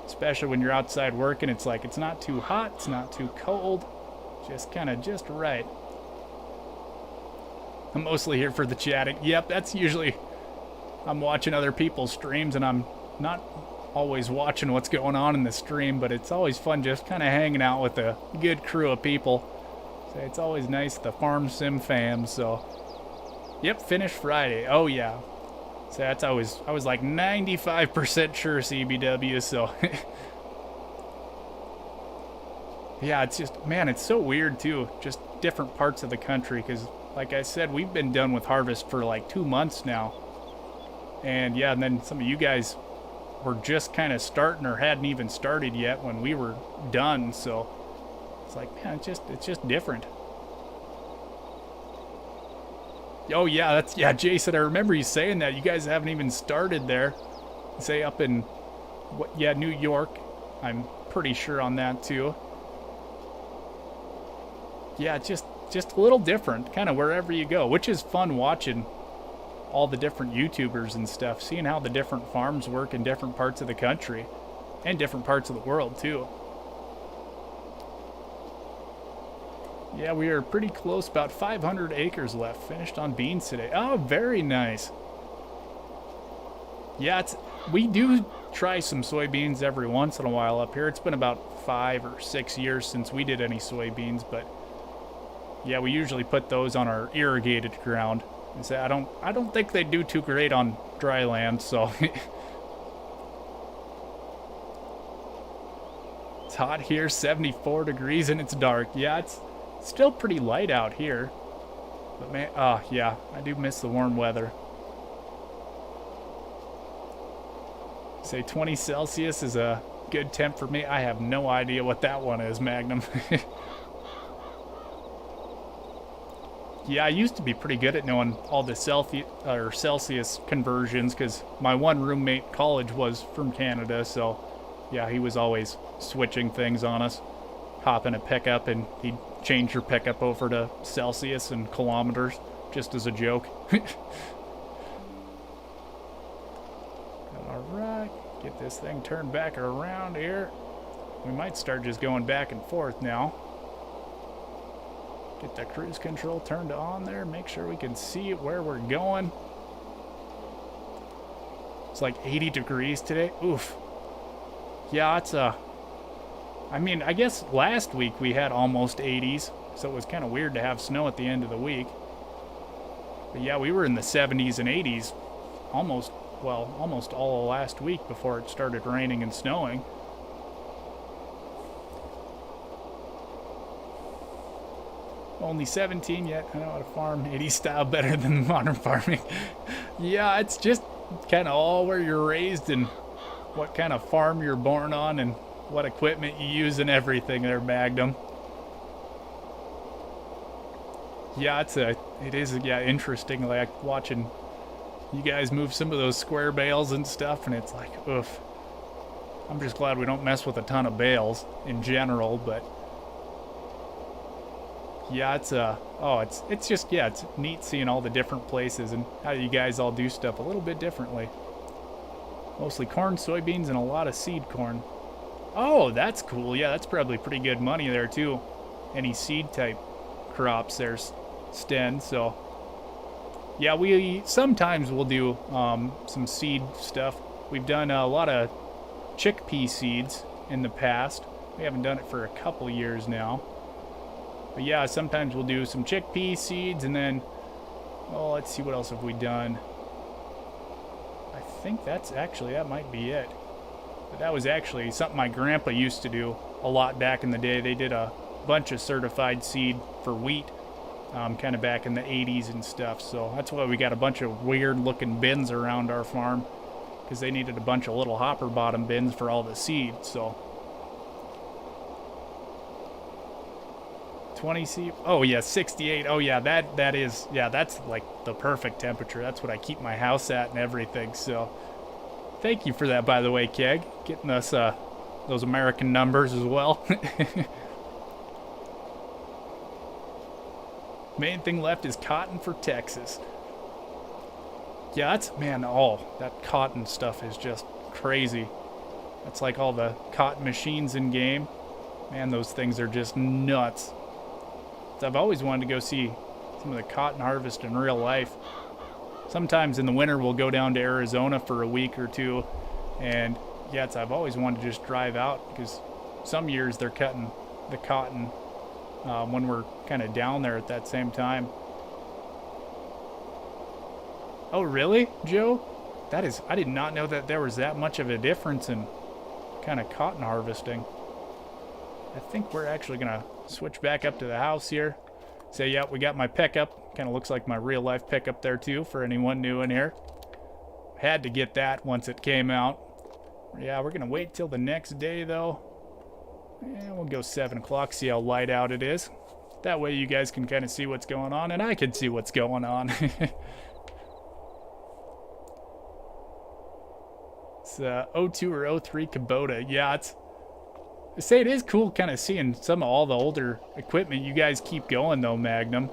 Especially when you're outside working, it's like it's not too hot, it's not too cold. Just kind of just right. I'm mostly here for the chatting. Yep, that's usually I'm watching other people's streams and I'm not always watching what's going on in the stream, but it's always fun just kind of hanging out with a good crew of people. So it's always nice, the Farm Sim fam, so yep, finished Friday. Oh yeah. So that's I was like 95% sure CBW, so yeah, it's just, man, it's so weird too, just different parts of the country, because like I said, we've been done with harvest for like 2 months now, and yeah, and then some of you guys were just kind of starting or hadn't even started yet when we were done, so it's like, man, it's just different. Oh yeah, that's, yeah, Jason, I remember you saying that. You guys haven't even started there. Say up in, what, yeah, New York. I'm pretty sure on that too. Yeah, it's just a little different, kind of wherever you go, which is fun watching all the different YouTubers and stuff, seeing how the different farms work in different parts of the country and different parts of the world too. Yeah, we are pretty close, about 500 acres left. Finished on beans today. Oh, very nice. Yeah, we do try some soybeans every once in a while up here. It's been about 5 or 6 years since we did any soybeans, but yeah, we usually put those on our irrigated ground. And so I don't think they do too great on dry land, so it's hot here, 74 degrees, and it's dark. Yeah, it's still pretty light out here, but man, yeah, I do miss the warm weather. Say 20 Celsius is a good temp for me. I have no idea what that one is, Magnum. Yeah, I used to be pretty good at knowing all the Celsius conversions, because my one roommate college was from Canada, so yeah, he was always switching things on us. Hop in a pickup and he'd change your pickup over to Celsius and kilometers, just as a joke. Alright, get this thing turned back around here. We might start just going back and forth now. Get the cruise control turned on there, make sure we can see where we're going. It's like 80 degrees today. Oof. Yeah, it's I mean, I guess last week we had almost 80s, so it was kind of weird to have snow at the end of the week. But yeah, we were in the 70s and 80s almost all of last week before it started raining and snowing. Only 17 yet. I know how to farm 80s style better than modern farming. Yeah, it's just kind of all where you're raised and what kind of farm you're born on and what equipment you use and everything there, Magnum. Yeah, it is interesting, like watching you guys move some of those square bales and stuff, and it's like, oof. I'm just glad we don't mess with a ton of bales in general, but yeah, it's just, yeah, it's neat seeing all the different places and how you guys all do stuff a little bit differently. Mostly corn, soybeans, and a lot of seed corn. Oh, that's cool. Yeah, that's probably pretty good money there too. Any seed type crops there's Sten, so yeah, we sometimes will do some seed stuff. We've done a lot of chickpea seeds in the past. We haven't done it for a couple years now. But yeah, sometimes we'll do some chickpea seeds, and then, oh, let's see, what else have we done? I think that might be it. But that was actually something my grandpa used to do a lot back in the day. They did a bunch of certified seed for wheat, kind of back in the 80s and stuff. So that's why we got a bunch of weird looking bins around our farm, because they needed a bunch of little hopper bottom bins for all the seed. So 20 C. Oh yeah, 68. Oh yeah, that is, yeah, that's like the perfect temperature. That's what I keep my house at and everything. So thank you for that, by the way, Keg, getting us those American numbers as well. Main thing left is cotton for Texas. Yeah, that's, man, that cotton stuff is just crazy. That's like all the cotton machines in game. Man, those things are just nuts. I've always wanted to go see some of the cotton harvest in real life. Sometimes in the winter we'll go down to Arizona for a week or two, and yeah, I've always wanted to just drive out, because some years they're cutting the cotton when we're kind of down there at that same time. Oh really, Joe? That is, I did not know that there was that much of a difference in kind of cotton harvesting. I think we're actually gonna switch back up to the house here. So yeah, we got my pickup. Kind of looks like my real life pickup there too, for anyone new in here. Had to get that once it came out. Yeah, we're gonna wait till the next day though. And we'll go 7 o'clock, see how light out it is. That way you guys can kind of see what's going on, and I can see what's going on. It's 02 or 03 Kubota. Yeah, I say it is cool kind of seeing some of all the older equipment you guys keep going though, Magnum.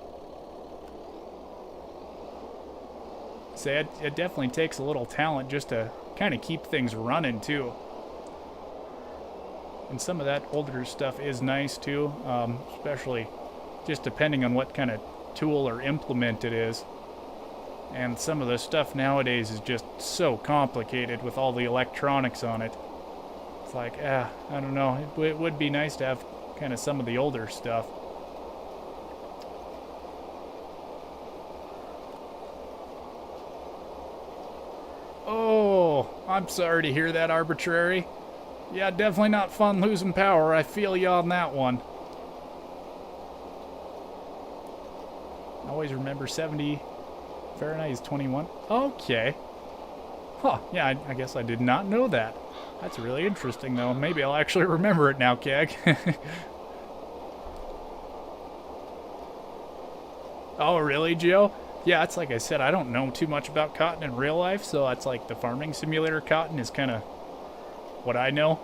Say it definitely takes a little talent just to kind of keep things running too. And some of that older stuff is nice too, especially just depending on what kind of tool or implement it is. And some of the stuff nowadays is just so complicated with all the electronics on it. It's like, I don't know. It would be nice to have kind of some of the older stuff. Oh, I'm sorry to hear that, Arbitrary. Yeah, definitely not fun losing power. I feel you on that one. I always remember 70 Fahrenheit is 21. Okay. Huh, yeah, I guess I did not know that. That's really interesting, though. Maybe I'll actually remember it now, Keg. Oh, really, Joe? Yeah, it's like I said, I don't know too much about cotton in real life, so it's like the farming simulator cotton is kind of what I know.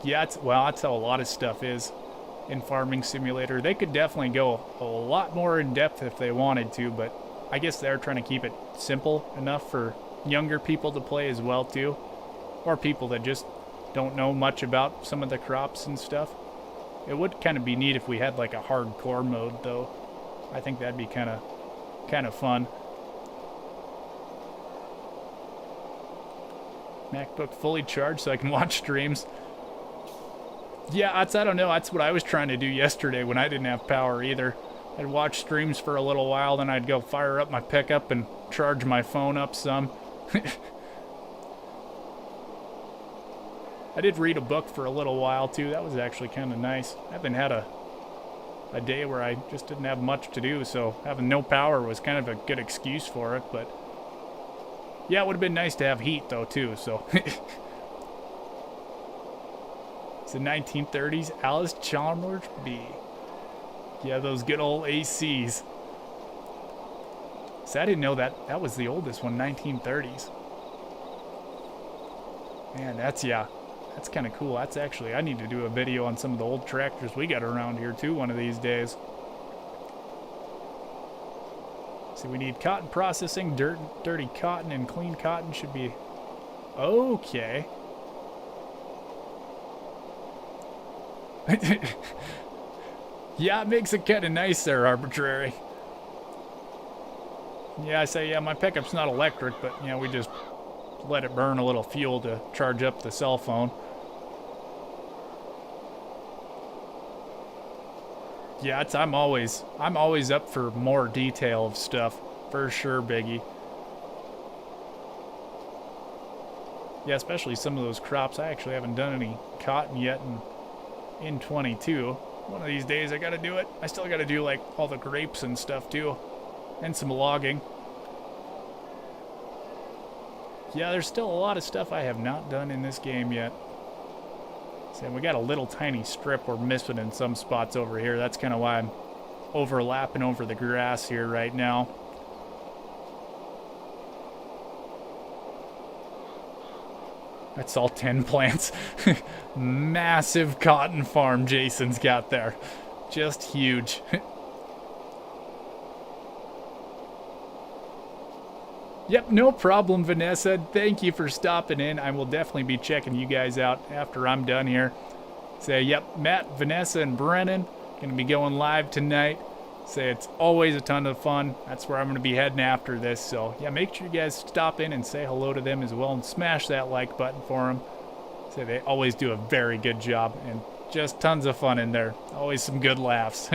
Yeah, well, that's how a lot of stuff is in Farming Simulator. They could definitely go a lot more in depth if they wanted to, but I guess they're trying to keep it simple enough for younger people to play as well too, or people that just don't know much about some of the crops and stuff. It would kind of be neat if we had like a hardcore mode though. I think that'd be kind of fun. MacBook fully charged so I can watch streams. Yeah, I don't know. That's what I was trying to do yesterday when I didn't have power either. I'd watch streams for a little while, then I'd go fire up my pickup and charge my phone up some. I did read a book for a little while too. That was actually kind of nice. I haven't had a day where I just didn't have much to do, so having no power was kind of a good excuse for it. But yeah, it would have been nice to have heat though too, so. It's the 1930s, Alice Chalmers B. Yeah, those good old ACs. So I didn't know that was the oldest one, 1930s. Man, that's kind of cool. That's actually, I need to do a video on some of the old tractors we got around here too one of these days. So we need cotton processing, dirty cotton and clean cotton should be okay. Yeah, it makes it kind of nice there, Arbitrary. Yeah, I say, yeah, my pickup's not electric, but, you know, we just let it burn a little fuel to charge up the cell phone. Yeah, I'm always up for more detail of stuff, for sure, Biggie. Yeah, especially some of those crops. I actually haven't done any cotton yet in 22. One of these days I gotta do it. I still gotta do like all the grapes and stuff too. And some logging. Yeah, there's still a lot of stuff I have not done in this game yet. See, we got a little tiny strip we're missing in some spots over here. That's kind of why I'm overlapping over the grass here right now. That's all 10 plants. Massive cotton farm Jason's got there. Just huge. Yep, no problem, Vanessa. Thank you for stopping in. I will definitely be checking you guys out after I'm done here. Say, yep, Matt, Vanessa, and Brennan going to be going live tonight. Say, it's always a ton of fun. That's where I'm going to be heading after this. So, yeah, make sure you guys stop in and say hello to them as well and smash that like button for them. Say, they always do a very good job and just tons of fun in there. Always some good laughs.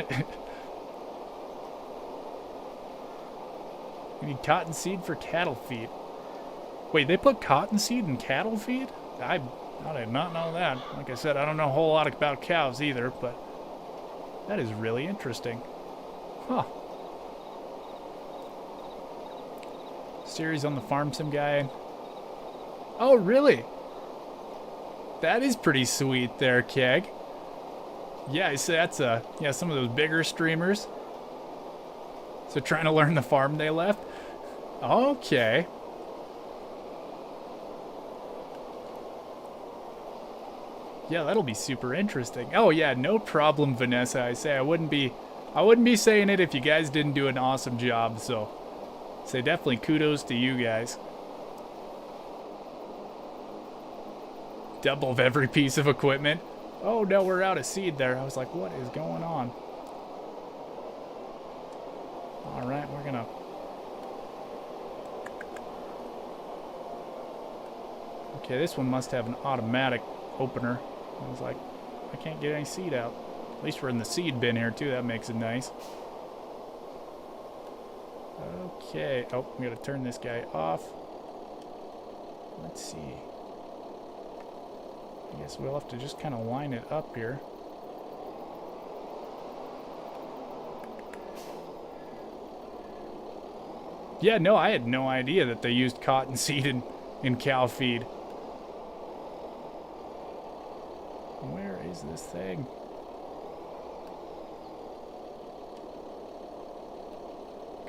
You need cottonseed for cattle feed. Wait, they put cottonseed in cattle feed? I did not know that. Like I said, I don't know a whole lot about cows either, but that is really interesting. Huh. Series on the farm sim guy. Oh, really? That is pretty sweet there, Keg. Yeah, I see that's some of those bigger streamers. So trying to learn the farm they left? Okay. Yeah, that'll be super interesting. Oh yeah, no problem, Vanessa. I say I wouldn't be saying it if you guys didn't do an awesome job, so say definitely kudos to you guys. Double of every piece of equipment. Oh no, we're out of seed there. I was like, what is going on? Alright, we're gonna... Okay, this one must have an automatic opener. I was like, I can't get any seed out. At least we're in the seed bin here too, that makes it nice. Okay, oh, we gotta turn this guy off. Let's see. I guess we'll have to just kind of line it up here. Yeah, no, I had no idea that they used cottonseed in cow feed. Where is this thing?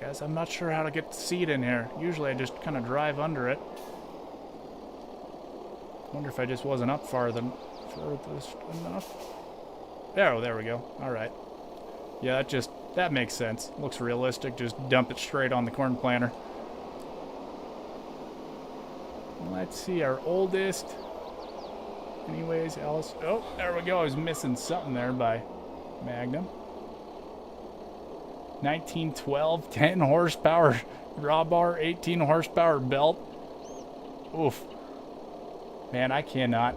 Guys, I'm not sure how to get the seed in here. Usually I just kind of drive under it. Wonder if I just wasn't up further enough. There we go. Alright. Yeah, that makes sense. Looks realistic. Just dump it straight on the corn planter. Let's see, our oldest. Anyways, Alice. Oh, there we go. I was missing something there by Magnum. 1912, 10 horsepower raw bar, 18 horsepower belt. Oof. Man, I cannot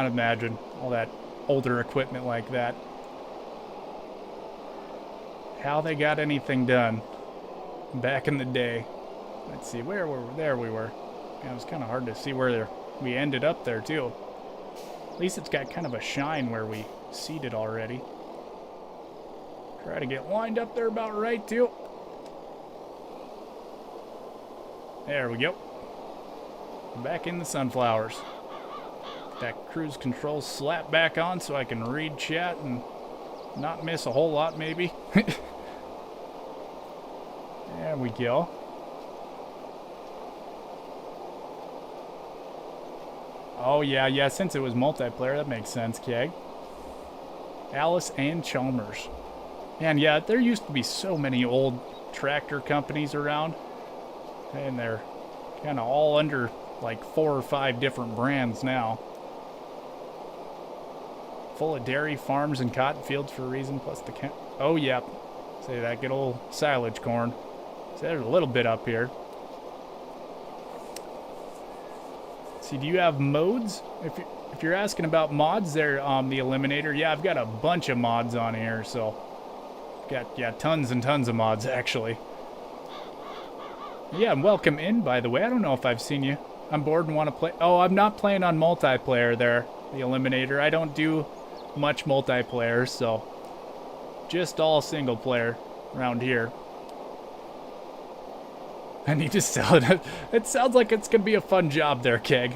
imagine all that older equipment like that. How they got anything done back in the day. Let's see, where were we? There we were. Yeah, it was kind of hard to see where we ended up there too. At least it's got kind of a shine where we seeded already. Try to get lined up there about right too. There we go. Back in the sunflowers. That cruise control slap back on so I can read chat and not miss a whole lot maybe. There we go. Oh yeah, since it was multiplayer, that makes sense, Keg. Alice and Chalmers. And yeah, there used to be so many old tractor companies around. And they're kind of all under like 4 or 5 different brands now. Full of dairy farms and cotton fields for a reason, plus the oh yep. Say that good old silage corn. So there's a little bit up here. See, do you have modes? If you're asking about mods there, the Eliminator, yeah, I've got a bunch of mods on here, so got tons and tons of mods actually. Yeah, and welcome in, by the way. I don't know if I've seen you. I'm bored and want to play. Oh, I'm not playing on multiplayer there, the Eliminator. I don't do much multiplayer, so just all single player around here. I need to sell it. It sounds like it's going to be a fun job there, Keg.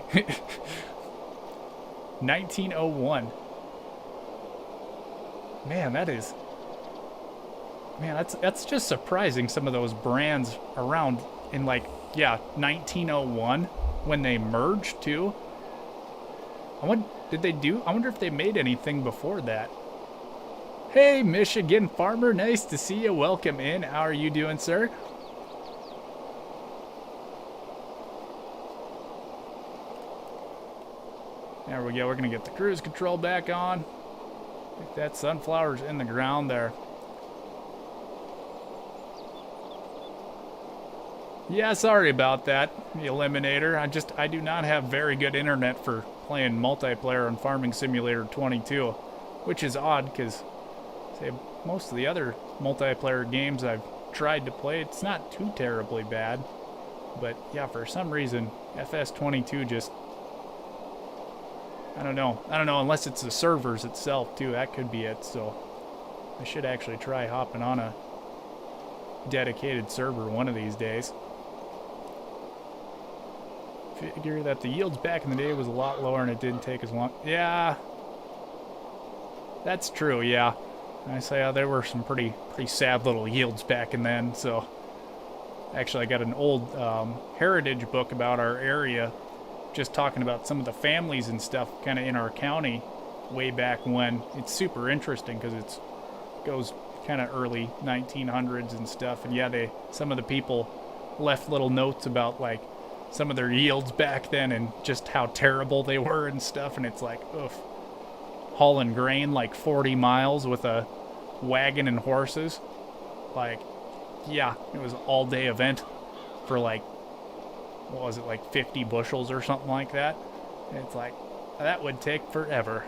1901. Man, that's just surprising, some of those brands around in, like, yeah, 1901 when they merged too. I wonder if they made anything before that. Hey, Michigan Farmer, nice to see you. Welcome in. How are you doing, sir? There we go. We're going to get the cruise control back on. I think that sunflower's in the ground there. Yeah, sorry about that, the Eliminator. I do not have very good internet for playing multiplayer on Farming Simulator 22, which is odd because most of the other multiplayer games I've tried to play, it's not too terribly bad. But yeah, for some reason, FS22 just, I don't know, unless it's the servers itself too, that could be it. So I should actually try hopping on a dedicated server one of these days. Figure that the yields back in the day was a lot lower and it didn't take as long. Yeah, that's true. Yeah, I say there were some pretty sad little yields back in then. So actually, I got an old heritage book about our area, just talking about some of the families and stuff kind of in our county way back when. It's super interesting because it goes kind of early 1900s and stuff. And yeah, some of the people left little notes about like some of their yields back then and just how terrible they were and stuff. And it's like, oof, hauling grain like 40 miles with a wagon and horses. Like, yeah, it was an all-day event for like, what was it, like 50 bushels or something like that. And it's like, that would take forever.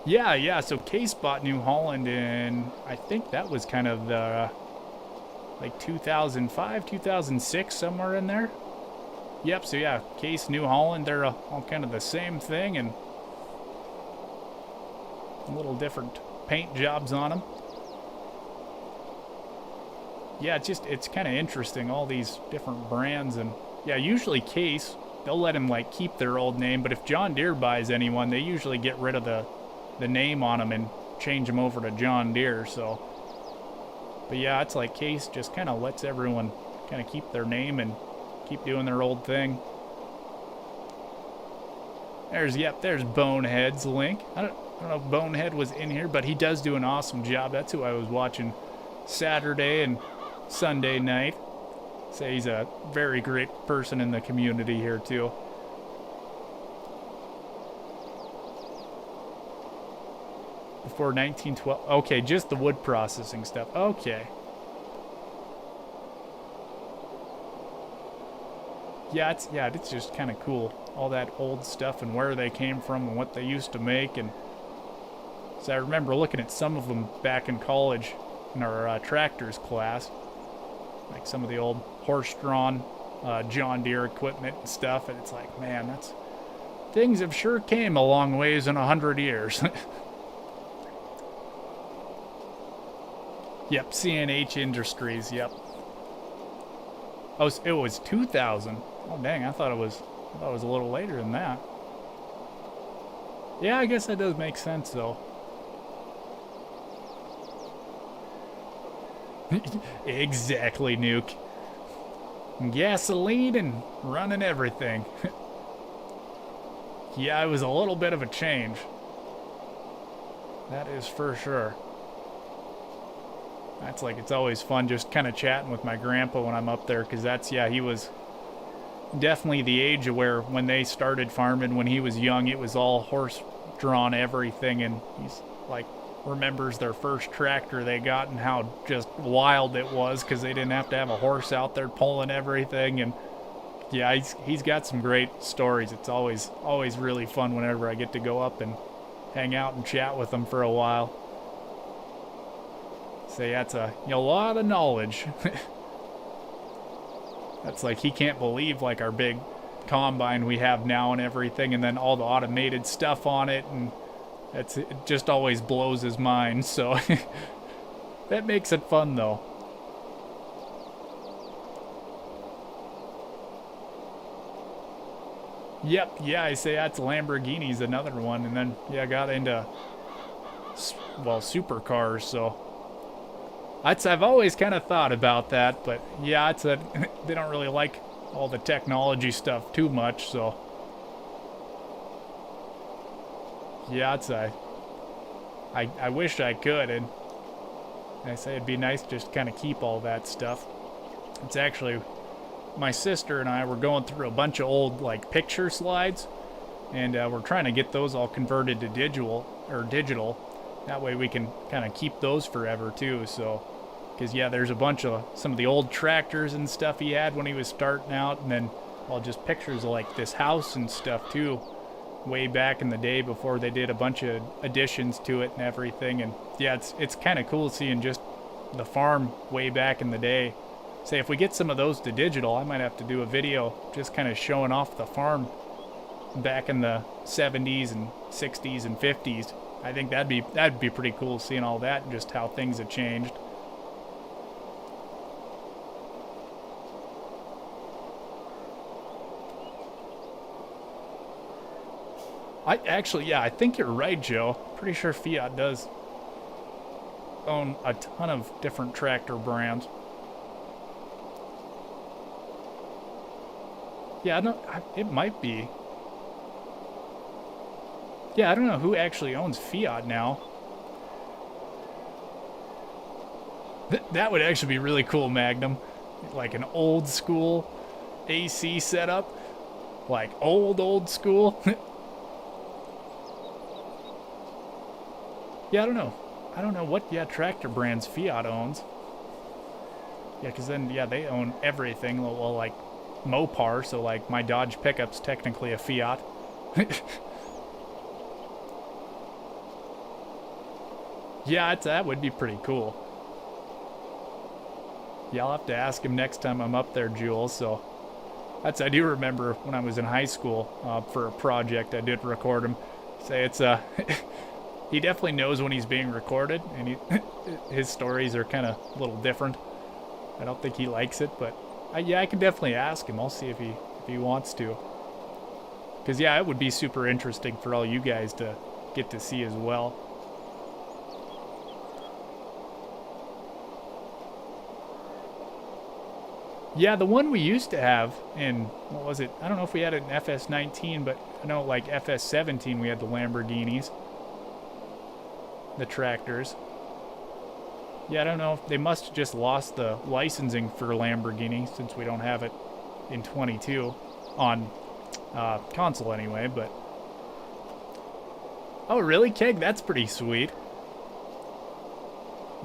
Yeah, so Case bought New Holland in, I think that was kind of the, like 2005, 2006, somewhere in there. Yep, so yeah, Case, New Holland, they're all kind of the same thing and a little different paint jobs on them. Yeah, it's kind of interesting, all these different brands. And yeah, usually Case, they'll let him like keep their old name, but if John Deere buys anyone, they usually get rid of the name on them and change them over to John Deere. So, but yeah, it's like Case just kind of lets everyone kind of keep their name and keep doing their old thing. There's Bonehead's link. I don't know if Bonehead was in here, but he does do an awesome job. That's who I was watching Saturday and Sunday night. Say he's a very great person in the community here too. Before 1912. Okay, just the wood processing stuff. Okay. Yeah, it's just kind of cool. All that old stuff and where they came from and what they used to make. And so I remember looking at some of them back in college in our tractors class. Like some of the old horse-drawn John Deere equipment and stuff. And it's like, man, things have sure came a long ways in 100 years. Yep, CNH Industries, yep. Oh, it was 2000. Oh, dang, I thought it was a little later than that. Yeah, I guess that does make sense, though. Exactly, Nuke. Gasoline and running everything. Yeah, it was a little bit of a change. That is for sure. That's like, it's always fun just kind of chatting with my grandpa when I'm up there, because he was definitely the age of where when they started farming when he was young, it was all horse-drawn everything, and he's like, remembers their first tractor they got and how just wild it was because they didn't have to have a horse out there pulling everything. And yeah, he's got some great stories. It's always really fun whenever I get to go up and hang out and chat with him for a while. Say that's a lot of knowledge. That's like he can't believe like our big combine we have now and everything, and then all the automated stuff on it, and it just always blows his mind. So that makes it fun though. Yep, yeah, I say that's Lamborghini's another one, and then yeah, I got into supercars. So I've always kind of thought about that, but yeah, they don't really like all the technology stuff too much. So yeah, I wish I could, and I say it'd be nice to just kind of keep all that stuff. It's actually, my sister and I were going through a bunch of old like picture slides, and we're trying to get those all converted to digital. That way we can kind of keep those forever too. So, because yeah, there's a bunch of some of the old tractors and stuff he had when he was starting out, and then just pictures of like this house and stuff too, way back in the day before they did a bunch of additions to it and everything. And yeah, it's kind of cool seeing just the farm way back in the day. Say if we get some of those to digital, I might have to do a video just kind of showing off the farm back in the 70s and 60s and 50s. I think that'd be pretty cool seeing all that and just how things have changed. I think you're right, Joe. Pretty sure Fiat does own a ton of different tractor brands. Yeah, it might be. Yeah, I don't know who actually owns Fiat now. That would actually be really cool, Magnum. Like an old school AC setup. Like old school. Yeah, I don't know. I don't know what tractor brands Fiat owns. Yeah, because then they own everything. Well, like Mopar, so like my Dodge pickup's technically a Fiat. Yeah, that would be pretty cool. Yeah, I'll have to ask him next time I'm up there, Jules. So I do remember when I was in high school for a project, I did record him. Say it's he definitely knows when he's being recorded, and his stories are kind of a little different. I don't think he likes it, but I can definitely ask him. I'll see if he wants to. Because yeah, it would be super interesting for all you guys to get to see as well. Yeah, the one we used to have in, what was it? I don't know if we had it in FS19, but I know like FS17 we had the Lamborghinis. The tractors. Yeah, I don't know. They must have just lost the licensing for Lamborghini since we don't have it in 22 on console anyway, but... Oh, really, Keg? That's pretty sweet.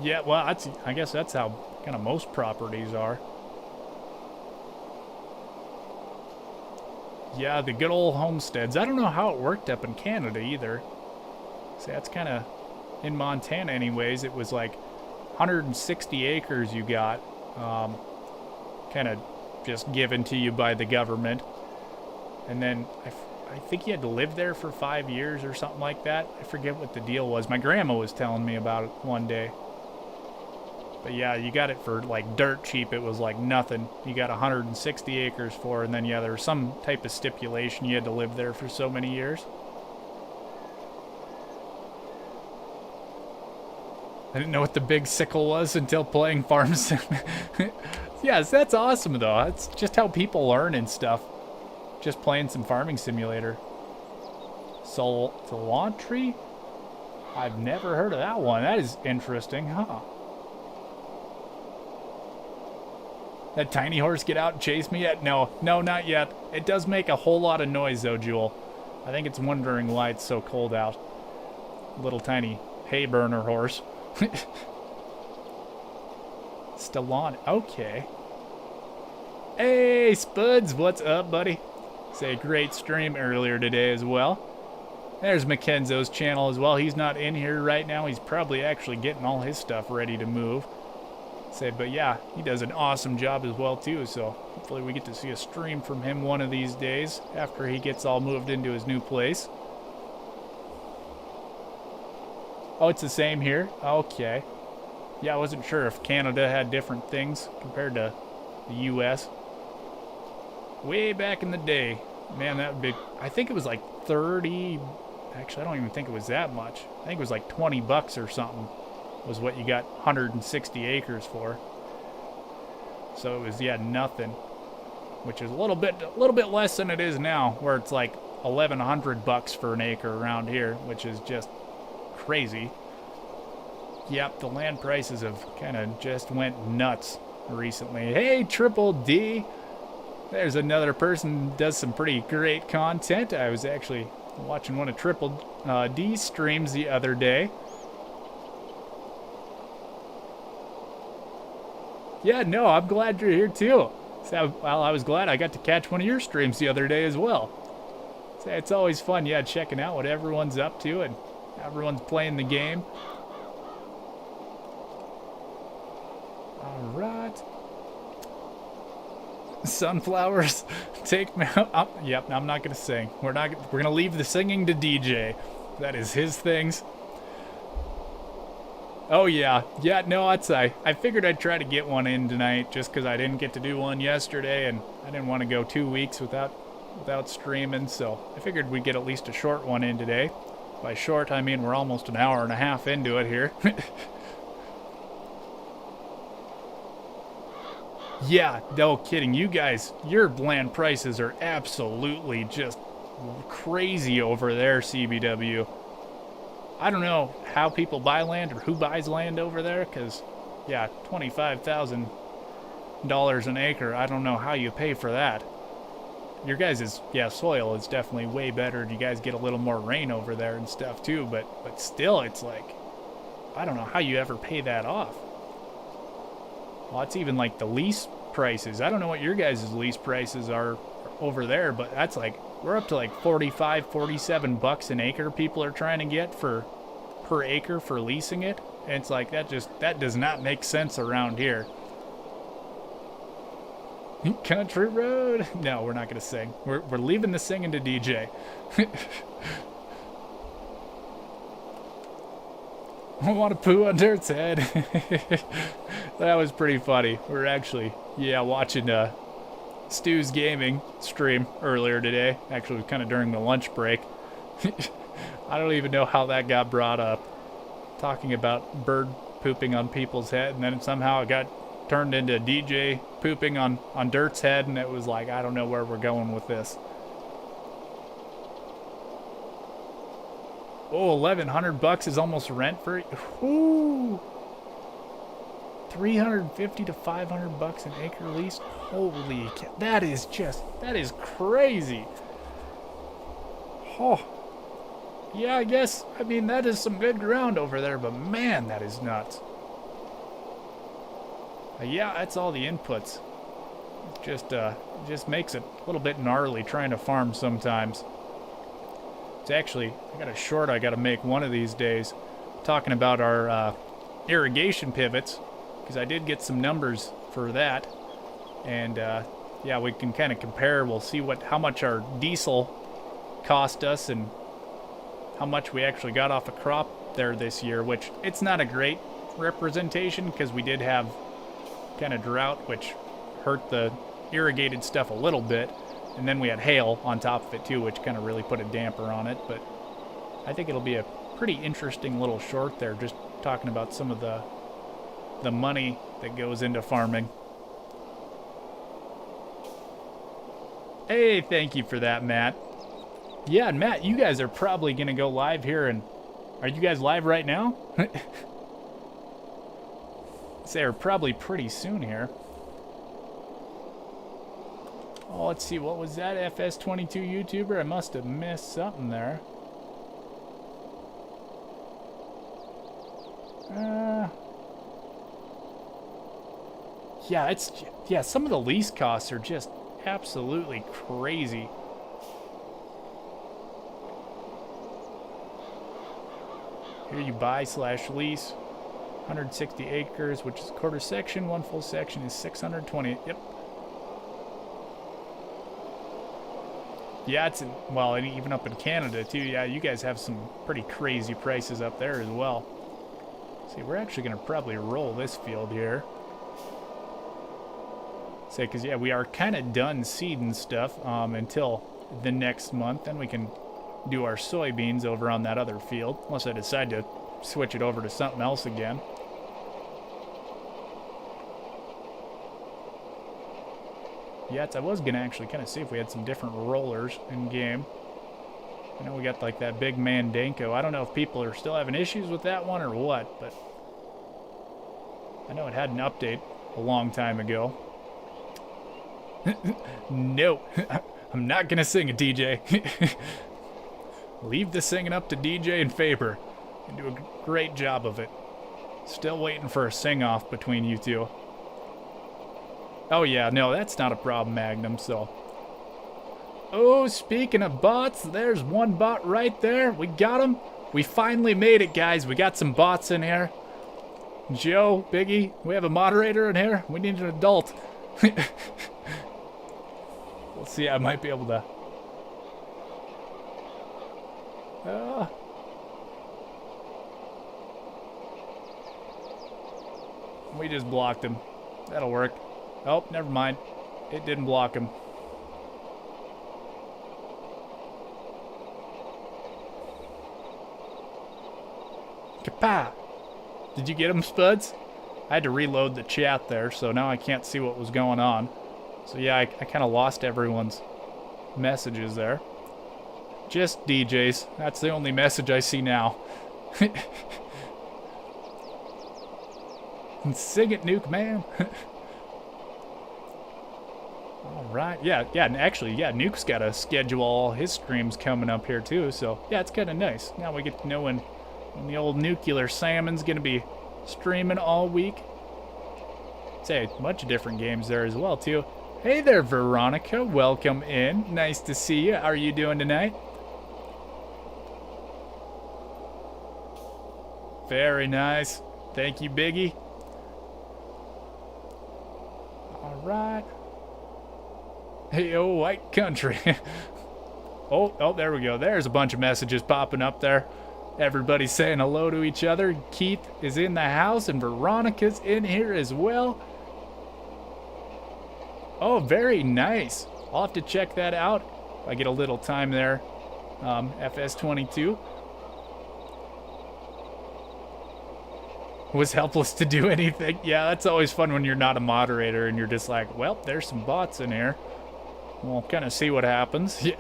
Yeah, well, I guess that's how kind of most properties are. Yeah, the good old homesteads. I don't know how it worked up in Canada either. See, that's kind of... In Montana anyways, it was like 160 acres you got, kind of just given to you by the government. And then I think you had to live there for 5 years or something like that. I forget what the deal was. My grandma was telling me about it one day. But yeah, you got it for like dirt cheap. It was like nothing. You got 160 acres for, and then yeah, there was some type of stipulation you had to live there for so many years. I didn't know what the big sickle was until playing Farm Sim. Yes, that's awesome though. That's just how people learn and stuff. Just playing some farming simulator. Solantry? I've never heard of that one. That is interesting, huh? That tiny horse get out and chase me yet? No, not yet. It does make a whole lot of noise though, Jewel. I think it's wondering why it's so cold out. Little tiny hay burner horse. Stallone, okay. Hey, Spuds, what's up, buddy? Say great stream earlier today as well. There's Mackenzo's channel as well. He's not in here right now. He's probably actually getting all his stuff ready to move. But yeah, he does an awesome job as well too. So hopefully we get to see a stream from him one of these days after he gets all moved into his new place. Oh, it's the same here? Okay. Yeah, I wasn't sure if Canada had different things compared to the US. Way back in the day. Man, that would be... I think it was like 30... Actually, I don't even think it was that much. I think it was like 20 bucks or something was what you got 160 acres for. So it was, yeah, nothing. Which is a little bit less than it is now, where it's like 1,100 bucks for an acre around here, which is just crazy. Yep, the land prices have kind of just went nuts recently. Hey, Triple D! There's another person who does some pretty great content. I was actually watching one of Triple D's streams the other day. Yeah, no, I'm glad you're here too. So, well, I was glad I got to catch one of your streams the other day as well. So it's always fun, yeah, checking out what everyone's up to and everyone's playing the game. All right. Sunflowers, take me up. Yep, I'm not gonna sing. We're gonna leave the singing to DJ. That is his things. Oh yeah, no, I figured I'd try to get one in tonight just because I didn't get to do one yesterday and I didn't want to go 2 weeks without streaming, so I figured we'd get at least a short one in today. By short, I mean we're almost an hour and a half into it here. Yeah, no kidding, you guys, your land prices are absolutely just crazy over there, CBW. I don't know how people buy land or who buys land over there, because, yeah, $25,000 an acre, I don't know how you pay for that. Your guys' soil is definitely way better. You guys get a little more rain over there and stuff too, but still, it's like, I don't know how you ever pay that off. Well, it's even like the lease prices. I don't know what your guys' lease prices are over there, but that's like, we're up to like 45, 47 bucks an acre people are trying to get per acre for leasing it. And it's like, that does not make sense around here. Country road. No, we're not going to sing. We're leaving the singing to DJ. I want to poo on Dirt's head. That was pretty funny. We were actually, watching Stu's gaming stream earlier today. Actually, it was kind of during the lunch break. I don't even know how that got brought up. Talking about bird pooping on people's head, and then somehow it got turned into DJ pooping on Dirt's head, and it was like, I don't know where we're going with this. Oh, 1,100 bucks is almost rent for it. Ooh. 350 to 500 bucks an acre lease. Holy cow. That is crazy. Oh. Yeah, I guess, I mean, that is some good ground over there, but man, that is nuts. Yeah, that's all the inputs. It just makes it a little bit gnarly trying to farm sometimes. It's actually, I got a short I got to make one of these days talking about our irrigation pivots, because I did get some numbers for that. And yeah, we can kind of compare. We'll see how much our diesel cost us and how much we actually got off a crop there this year, which it's not a great representation because we did have kind of drought, which hurt the irrigated stuff a little bit. And then we had hail on top of it too, which kind of really put a damper on it. But I think it'll be a pretty interesting little short there, just talking about some of the money that goes into farming. Hey, thank you for that, Matt. Yeah, and Matt, you guys are probably going to go live here, and are you guys live right now? They're probably pretty soon here. Oh, let's see, what was that? FS22 YouTuber? I must have missed something there. Yeah, some of the lease costs are just absolutely crazy. Here you buy/lease. 160 acres, which is a quarter section. One full section is 620. Yep. Yeah, it's in, well, and even up in Canada too. Yeah, you guys have some pretty crazy prices up there as well. See, we're actually gonna probably roll this field here. Say, cause yeah, we are kind of done seeding stuff until the next month. Then we can do our soybeans over on that other field, unless I decide to switch it over to something else again. Yeah, I was gonna actually kind of see if we had some different rollers in game. I know we got like that big Mandanko. I don't know if people are still having issues with that one or what, but I know it had an update a long time ago. No, I'm not gonna sing it, DJ. Leave the singing up to DJ and Faber. You do a great job of it. Still waiting for a sing-off between you two. Oh yeah, no, that's not a problem, Magnum, so. Oh, speaking of bots, there's one bot right there. We got him. We finally made it, guys. We got some bots in here. Joe, Biggie, we have a moderator in here. We need an adult. We'll see, I might be able to. We just blocked him. That'll work. Oh, never mind. It didn't block him. Kapah! Did you get him, Spuds? I had to reload the chat there, so now I can't see what was going on. So yeah, I kind of lost everyone's messages there. Just DJs. That's the only message I see now. And sing it, Nuke Man. Alright, yeah, and actually, yeah, Nuke's got to schedule all his streams coming up here too, so yeah, it's kind of nice. Now we get to know when the old Nuclear Salmon's going to be streaming all week. Say, a bunch of different games there as well too. Hey there, Veronica, welcome in. Nice to see you. How are you doing tonight? Very nice. Thank you, Biggie. Alright. Hey, oh, white country. oh, there we go. There's a bunch of messages popping up there. Everybody's saying hello to each other. Keith is in the house and Veronica's in here as well. Oh, very nice. I'll have to check that out if I get a little time there. FS22. Was helpless to do anything. Yeah, that's always fun when you're not a moderator and you're just like, well, there's some bots in here. We'll kind of see what happens. Yeah.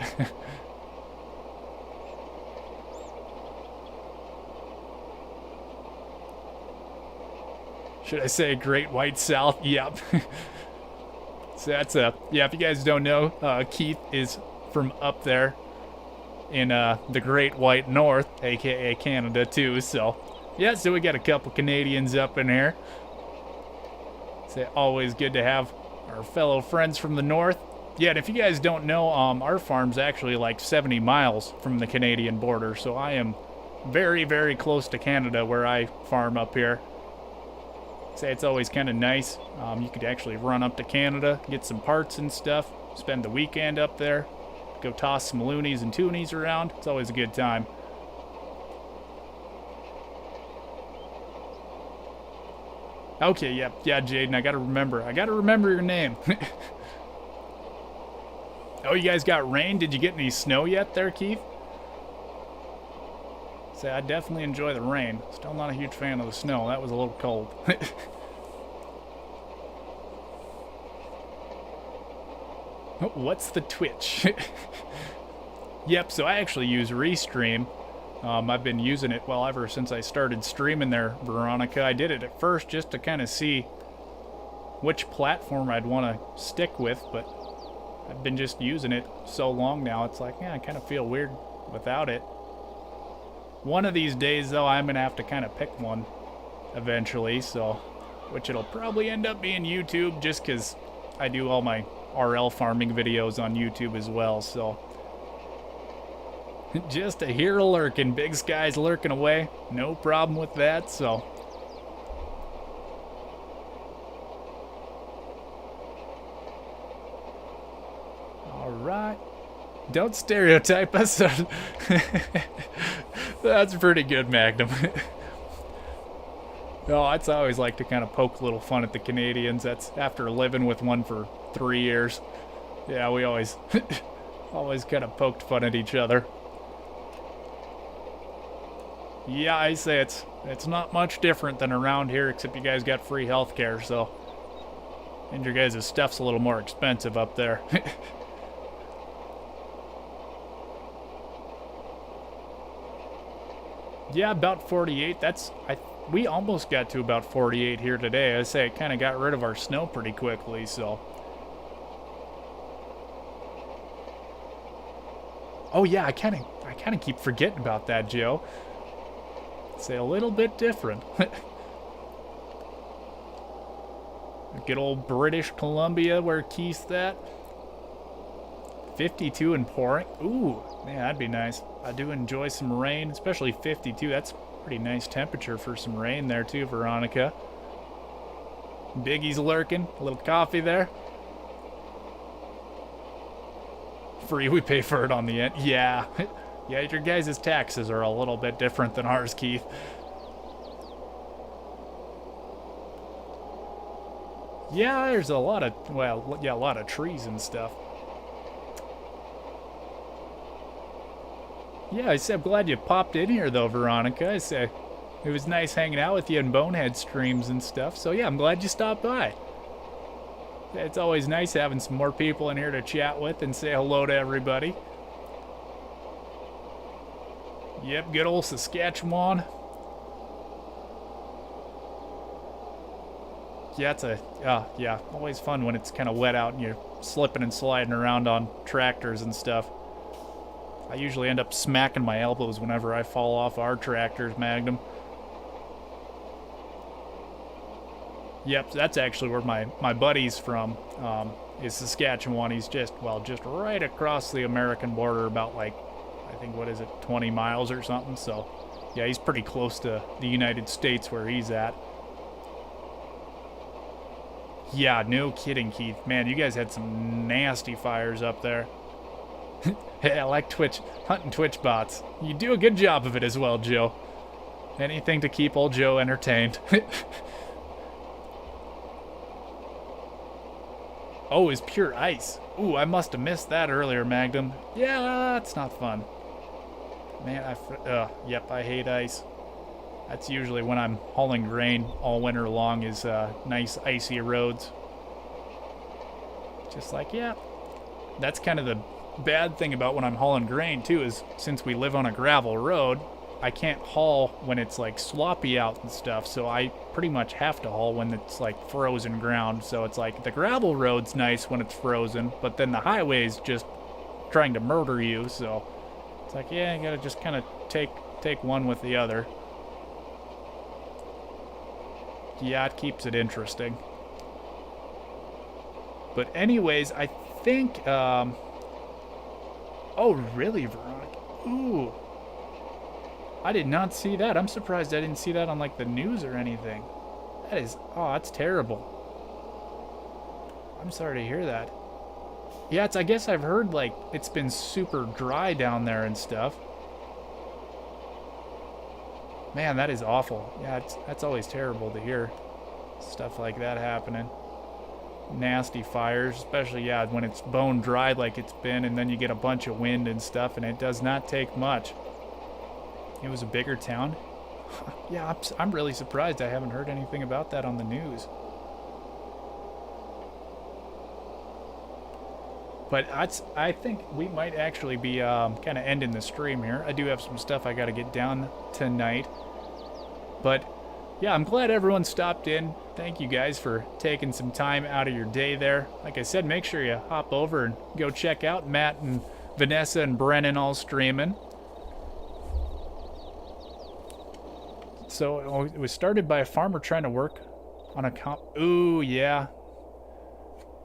Should I say Great White South? Yep. So that's yeah, if you guys don't know, Keith is from up there in the Great White North, aka Canada too, so yeah, so we got a couple Canadians up in here. It's always good to have our fellow friends from the north. Yeah, and if you guys don't know, our farm's actually like 70 miles from the Canadian border, so I am very, very close to Canada where I farm up here. Say it's always kind of nice. You could actually run up to Canada, get some parts and stuff, spend the weekend up there, go toss some loonies and toonies around. It's always a good time. Okay, yeah, Jaden, I gotta remember your name. Oh, you guys got rain? Did you get any snow yet there, Keith? Say, I definitely enjoy the rain. Still not a huge fan of the snow. That was a little cold. What's the Twitch? Yep, so I actually use Restream. I've been using it, well, ever since I started streaming there, Veronica. I did it at first just to kind of see which platform I'd want to stick with, but I've been just using it so long now, it's like, yeah, I kind of feel weird without it. One of these days, though, I'm going to have to kind of pick one eventually, so, which it'll probably end up being YouTube, just because I do all my RL farming videos on YouTube as well, so. Just a hero lurking. Big Sky's lurking away. No problem with that, so. All right. Don't stereotype us. That's pretty good, Magnum. No, I always like to kind of poke a little fun at the Canadians. That's after living with one for 3 years. Yeah, we always always kind of poked fun at each other. Yeah, I say it's not much different than around here, except you guys got free healthcare, so. And your guys' stuff's a little more expensive up there. Yeah, about 48. We almost got to about 48 here today. I say it kind of got rid of our snow pretty quickly, so. Oh yeah, I kind of keep forgetting about that, Joe. It's a little bit different. Good old British Columbia, where Keith's at. 52 and pouring. Ooh, man, that'd be nice. I do enjoy some rain, especially 52. That's pretty nice temperature for some rain there too, Veronica. Biggie's lurking. A little coffee there. Free, we pay for it on the end. Yeah. Yeah, your guys' taxes are a little bit different than ours, Keith. Yeah, there's a lot of, well, yeah, a lot of trees and stuff. Yeah, I'm glad you popped in here, though, Veronica. I say it was nice hanging out with you in Bonehead streams and stuff. So, yeah, I'm glad you stopped by. It's always nice having some more people in here to chat with and say hello to everybody. Yep, good old Saskatchewan. Yeah, yeah, always fun when it's kind of wet out and you're slipping and sliding around on tractors and stuff. I usually end up smacking my elbows whenever I fall off our tractors, Magnum. Yep, that's actually where my buddy's from, is Saskatchewan. He's just right across the American border, about like, I think, what is it, 20 miles or something. So, yeah, he's pretty close to the United States where he's at. Yeah, no kidding, Keith. Man, you guys had some nasty fires up there. Hey, I like hunting Twitch bots. You do a good job of it as well, Joe. Anything to keep old Joe entertained. Oh, it's pure ice. Ooh, I must have missed that earlier, Magnum. Yeah, that's not fun. Man, yep, I hate ice. That's usually when I'm hauling grain all winter long, is nice icy roads. Just like, yeah. That's kind of the bad thing about when I'm hauling grain, too, is since we live on a gravel road, I can't haul when it's like sloppy out and stuff, so I pretty much have to haul when it's like frozen ground. So it's like the gravel road's nice when it's frozen, but then the highway's just trying to murder you, so it's like, yeah, you gotta just kind of take one with the other. Yeah, it keeps it interesting. But anyways, I think, oh, really, Veronica? Ooh. I did not see that. I'm surprised I didn't see that on, like, the news or anything. That is, oh, that's terrible. I'm sorry to hear that. Yeah, I guess I've heard, like, it's been super dry down there and stuff. Man, that is awful. Yeah, that's always terrible to hear stuff like that happening. Nasty fires, especially, yeah, when it's bone dry like it's been, and then you get a bunch of wind and stuff, and it does not take much. It was a bigger town. Yeah, I'm really surprised I haven't heard anything about that on the news. But I think we might actually be kind of ending the stream here. I do have some stuff I got to get done tonight. But yeah, I'm glad everyone stopped in. Thank you guys for taking some time out of your day there. Like I said, make sure you hop over and go check out Matt and Vanessa and Brennan all streaming. So it was started by a farmer trying to work on a Ooh, yeah.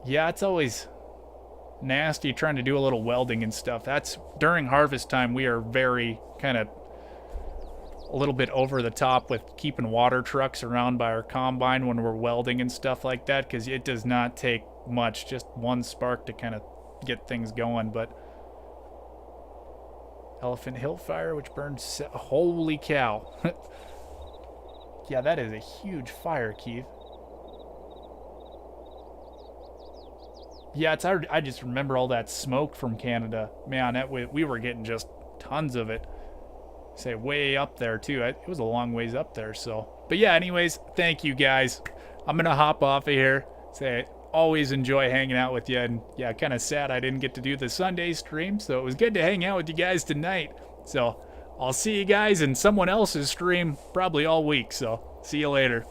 Yeah, it's always... nasty trying to do a little welding and stuff. That's during harvest time. We are very kind of a little bit over the top with keeping water trucks around by our combine when we're welding and stuff like that, because it does not take much, just one spark to kind of get things going. But Elephant Hill fire, which burns, holy cow. Yeah, that is a huge fire, Keith. Yeah, I just remember all that smoke from Canada. Man, we were getting just tons of it. Say way up there too. It was a long ways up there. So, but yeah. Anyways, thank you guys. I'm gonna hop off of here. Say, always enjoy hanging out with you. And yeah, kind of sad I didn't get to do the Sunday stream. So it was good to hang out with you guys tonight. So I'll see you guys in someone else's stream probably all week. So see you later.